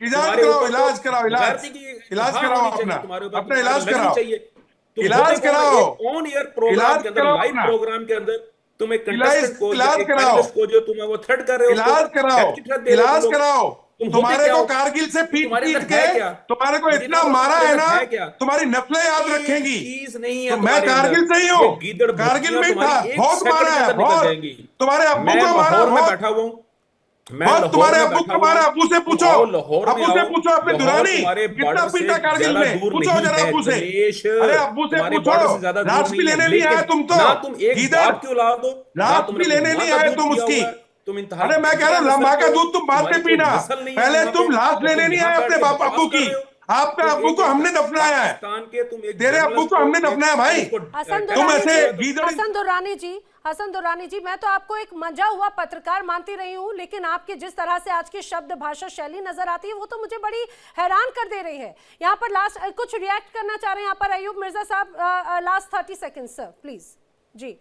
इलाज तुम्हारे कराओ, ऊपर इलाज तो कराओ, इलाज गैरती की इलाज इंतहा कराओ होनी अपना, चाहिए तुम्हारे ऊपर, अपना तुम्हारे इलाज को लगनी कराओ, चाहिए। तुम इलाज होते कौन हो? कराओ, एक ऑन एयर प्रोग्राम इलाज के अंदर, कराओ लाइव अपना, प्रोग्राम के अंदर तुम एक इलाज कंटेस्टेंट को या इलाज एक कराओ, पैनलिस्ट को जो तुम है वो थ्रेट कर रहे हो, इलाज उसको कराओ, डेथ की थ्रेट दे रहे हो इलाज तुम लोग। कराओ। तुम होते तुम्हारे क्या को हो? कारगिल से पीट तुम्हारे पीट अंदर के है क्या? तुम्हारे को मुझे इतना बताओ, मारा तुम्हारे है अंदर ना, है क्या? तुम्हारी नस्लें याद एक रखेंगी। चीज नहीं है तो मैं तुम्हारे कारगिल अंदर। से ही ये हूँ, गीदड़ कारगिल भुक्कियां में ही था, तुम्हारी एक बहुत सेकंड मारा के है, अंदर निकल बहुत। जाएंगी। तुम्हारे अब्बू मैं को मारा, लाहौर में बहुत बैठा हुआ हूँ, मैं बहुत। लाहौर तुम्हारे में अब्बू बैठा को हुआ मारा, हूँ। अब्बू से तुम पूछो, आओ लाहौर में अब्बू से आओ। पूछो अपने लाहौर दुरानी तुम्हारे कितना बॉर्डर से पीटा कारगिल ज्यादा में, दूर पूछो नहीं जरा है अब्बू से। दिनेश। अरे अब्बू से तुम्हारे पूछो, बॉर्डर से ज्यादा दूर लाश भी नहीं है, लेने नहीं आए लेकिन तुम तो ना तुम एक गीदड़, बाप की औलाद हो, ना लाश तुमने भी अपनी लेने माँ नहीं का आए दूध तुम पिया उसकी। हुआ है। तुम इंतहाई अरे मैं कह रहा घटिया हूँ, नस्ल माँ के का हो, दूध तुम बाद तुम्हारी में कोई पीना, नस्ल नहीं है पहले यहाँ तुम पे, लाश और लेने तुम नहीं यहाँ आए बैठ अपने के बाप बकवास अब्बू कर की। रहे हो। आपके तुम अब्बू एक को हमने दफनाया है, पाकिस्तान के तुम एक तेरे अब्बू जर्नलिस्ट को हो, हमने दफनाया भाई। हसन दुरानी जी, मैं तो आपको एक मंजा हुआ पत्रकार मानती रही हूँ, लेकिन आपकी जिस तरह से आज की शब्द भाषा शैली नजर आती है वो तो मुझे बड़ी हैरान कर दे रही है। यहाँ पर लास्ट कुछ रिएक्ट करना चाह रहे हैं यहाँ पर अयूब मिर्जा साहब, लास्ट 30 सेकंड सर प्लीज। जी,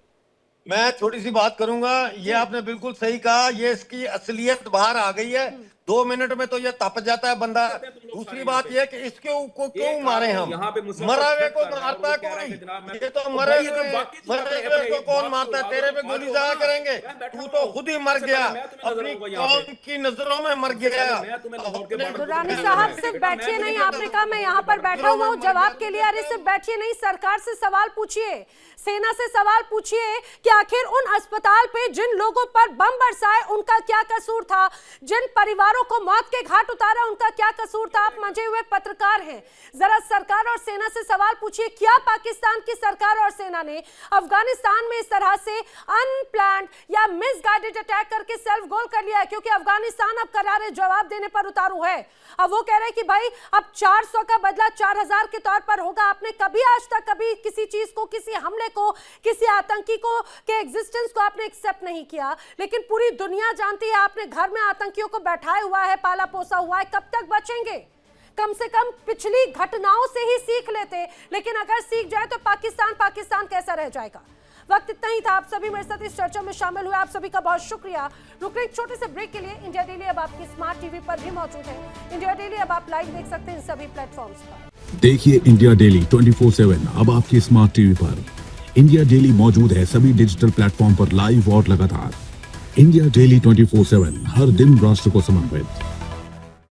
मैं थोड़ी सी बात करूंगा। ये आपने बिल्कुल सही कहा, ये इसकी असलियत बाहर आ गई है। 2 मिनट में तो ये तप जाता है बंदा। दूसरी बात ये कि इसके को क्यों मारे हम? मरा हुए को मारता है कोई? ये तो मरे हुए को कौन मारता है? तेरे पे गोली जाया करेंगे, तू तो खुद ही मर गया, अपनी कौम की नजरों में मर गया। दुरानी साहब सिर्फ बैठिए नहीं, आपने कहा मैं यहाँ पर बैठा हुआ हूँ जवाब के लिए। अरे सिर्फ बैठिए नहीं, सरकार से सवाल पूछिए, सेना से सवाल पूछिए कि आखिर उन अस्पताल पे जिन लोगों पर बम बरसाए उनका क्या कसूर था, जिन परिवारों को मौत के घाट उतारा उनका क्या कसूर था। आप मंजे हुए पत्रकार हैं, जरा सरकार और सेना से सवाल पूछिए, क्या पाकिस्तान की सरकार और सेना ने अफगानिस्तान में इस तरह से अनप्लान्ड या मिसगाइडेड अटैक करके सेल्फ गोल कर लिया है? क्योंकि अफगानिस्तान अब करारे जवाब देने पर उतारू है। अब वो कह रहे हैं कि भाई अब 400 का बदला 4000 के तौर पर होगा। आपने कभी आज तक कभी किसी चीज को, किसी हमले को, किसी आतंकी को के एग्जिस्टेंस को आपने एक्सेप्ट नहीं किया, लेकिन पूरी दुनिया जानती है आपने घर में आतंकियों को बैठाया हुआ है, पाला पोसा हुआ है। कब तक बचेंगे? कम से कम पिछली घटनाओं से ही सीख लेते, लेकिन अगर सीख जाए तो पाकिस्तान कैसा रह जाएगा। वक्त इतना ही था। आप सभी मेरे साथ इस चर्चा में शामिल हुए, आप सभी का बहुत शुक्रिया। रुक एक छोटे से ब्रेक के लिए। इंडिया डेली अब आपकी स्मार्ट टीवी पर भी मौजूद है। इंडिया डेली अब आप लाइव देख सकते हैं इन सभी प्लेटफॉर्म्स पर। देखिए इंडिया डेली 24/7 अब आपकी स्मार्ट टीवी पर। इंडिया डेली मौजूद है सभी डिजिटल प्लेटफॉर्म पर लाइव और लगातार। इंडिया डेली 24/7 हर दिन राष्ट्र को समर्पित।